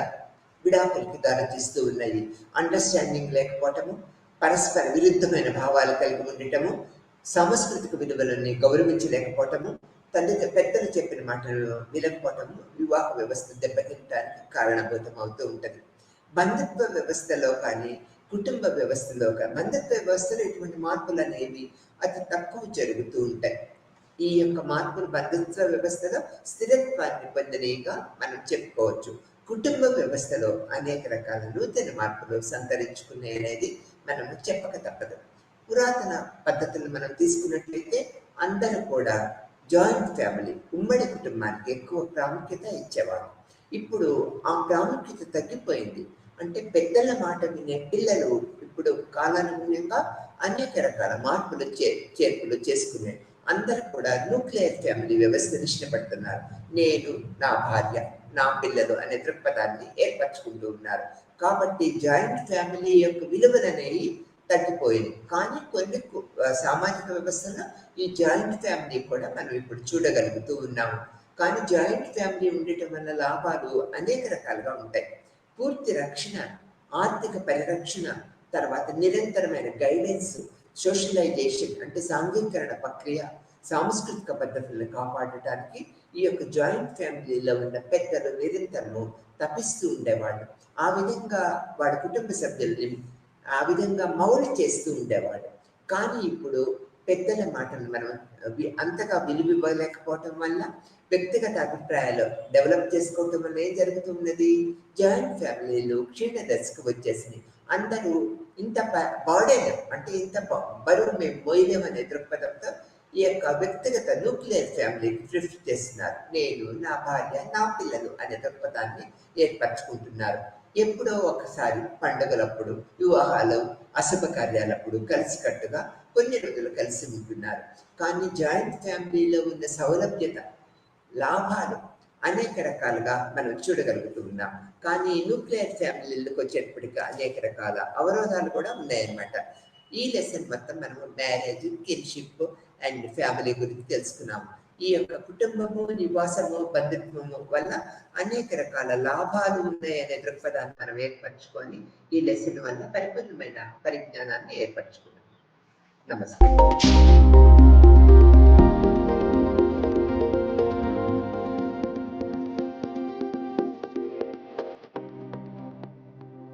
విడాకులకి దారితీస్తూ ఉన్నాయి. అండర్స్టాండింగ్ లేకపోవటము, పరస్పర విరుద్ధమైన భావాలు కలిగి ఉండటము, సాంస్కృతిక విలువలని గౌరవించలేకపోవటము, పెద్దలు చెప్పిన మాటలను వినకపోవటము వివాహ వ్యవస్థ దెబ్బతింటానికి కారణభూతం అవుతూ ఉంటుంది. బంధుత్వ వ్యవస్థలో కానీ కుటుంబ వ్యవస్థలో కానీ బంధుత్వ వ్యవస్థలో ఇటువంటి మార్పులు అనేవి అతి తక్కువ జరుగుతూ ఉంటాయి. ఈ యొక్క మార్పులు బంధుత్వ వ్యవస్థలో స్థిరత్వాన్ని పొందినగా మనం చెప్పుకోవచ్చు. కుటుంబ వ్యవస్థలో అనేక రకాల నూతన మార్పులు సంతరించుకున్నాయి అనేది మనం చెప్పక తప్పదు. పురాతన పద్ధతులు మనం తీసుకున్నట్లయితే అందరూ కూడా జాయింట్ ఫ్యామిలీ, ఉమ్మడి కుటుంబానికి ఎక్కువ ప్రాముఖ్యత ఇచ్చేవారు. ఇప్పుడు ఆ ప్రాముఖ్యత తగ్గిపోయింది. అంటే పెద్దల మాట వినే పిల్లలు ఇప్పుడు కాలానుగుణంగా అనేక రకాల మార్పులు చేర్పులు చేసుకునే అందరూ కూడా న్యూక్లియర్ ఫ్యామిలీ వ్యవస్థను ఇష్టపడుతున్నారు. నేను, నా భార్య, నా పిల్లలు అనే దృక్పథాన్ని ఏర్పరచుకుంటూ ఉన్నారు. కాబట్టి జాయింట్ ఫ్యామిలీ యొక్క విలువలు అనేవి తగ్గిపోయింది. కానీ కొన్ని సామాజిక వ్యవస్థలో ఈ జాయింట్ ఫ్యామిలీ కూడా మనం ఇప్పుడు చూడగలుగుతూ ఉన్నాము. కానీ జాయింట్ ఫ్యామిలీ ఉండటం వల్ల లాభాలు అనేక రకాలుగా ఉంటాయి. పూర్తి రక్షణ, ఆర్థిక పరిరక్షణ, తర్వాత నిరంతరమైన గైడెన్స్, సోషలైజేషన్ అంటే సాంఘికీకరణ ప్రక్రియ, సాంస్కృతిక పద్ధతులను కాపాడటానికి ఈ యొక్క జాయింట్ ఫ్యామిలీలో ఉన్న పెద్దలు నిరంతరము తపిస్తూ ఉండేవాళ్ళు. ఆ విధంగా వాడి కుటుంబ సభ్యుల్ని ఆ విధంగా మౌలి చేస్తూ ఉండేవాడు. కానీ ఇప్పుడు పెద్దల మాటలు మనం అంతగా విలువివ్వలేకపోవటం వల్ల వ్యక్తిగత అభిప్రాయాలు డెవలప్ చేసుకోవటం వల్ల ఏం జరుగుతున్నది, జాయింట్ ఫ్యామిలీలు క్షీణ దశకు వచ్చేసినాయి. అందరూ ఇంత బర్డెన్ అంటే ఇంత బరువు మేము మోయలేమనే దృక్పథంతో ఈ యొక్క వ్యక్తిగత న్యూక్లియర్ ఫ్యామిలీకి షిఫ్ట్ చేస్తున్నారు. నేను, నా భార్య, నా పిల్లలు అనే దృక్పథాన్ని ఏర్పరచుకుంటున్నారు. ఎప్పుడో ఒకసారి పండుగలప్పుడు, వివాహాలు, అశుభ కార్యాలప్పుడు కలిసికట్టుగా కొన్ని రోజులు కలిసి ఉంటున్నారు. కానీ జాయింట్ ఫ్యామిలీలో ఉన్న సౌలభ్యత, లాభాలు అనేక రకాలుగా మనం చూడగలుగుతూ ఉన్నాం. కానీ న్యూక్లియర్ ఫ్యామిలీలకు వచ్చేటప్పటికి అనేక రకాల అవరోధాలు కూడా ఉన్నాయన్నమాట. ఈ లెసన్ మొత్తం మనము మ్యారేజ్, కిన్షిప్ అండ్ ఫ్యామిలీ గురించి తెలుసుకున్నాము. ఈ యొక్క కుటుంబము, నివాసము, బంధుత్వము వల్ల అనేక రకాల లాభాలు ఉన్నాయనే దృక్పథాన్ని మనం ఏర్పరచుకొని ఈ లెసన్ వల్ల పరిపూర్ణమైన పరిజ్ఞానాన్ని ఏర్పరచుకున్నాం. నమస్తే.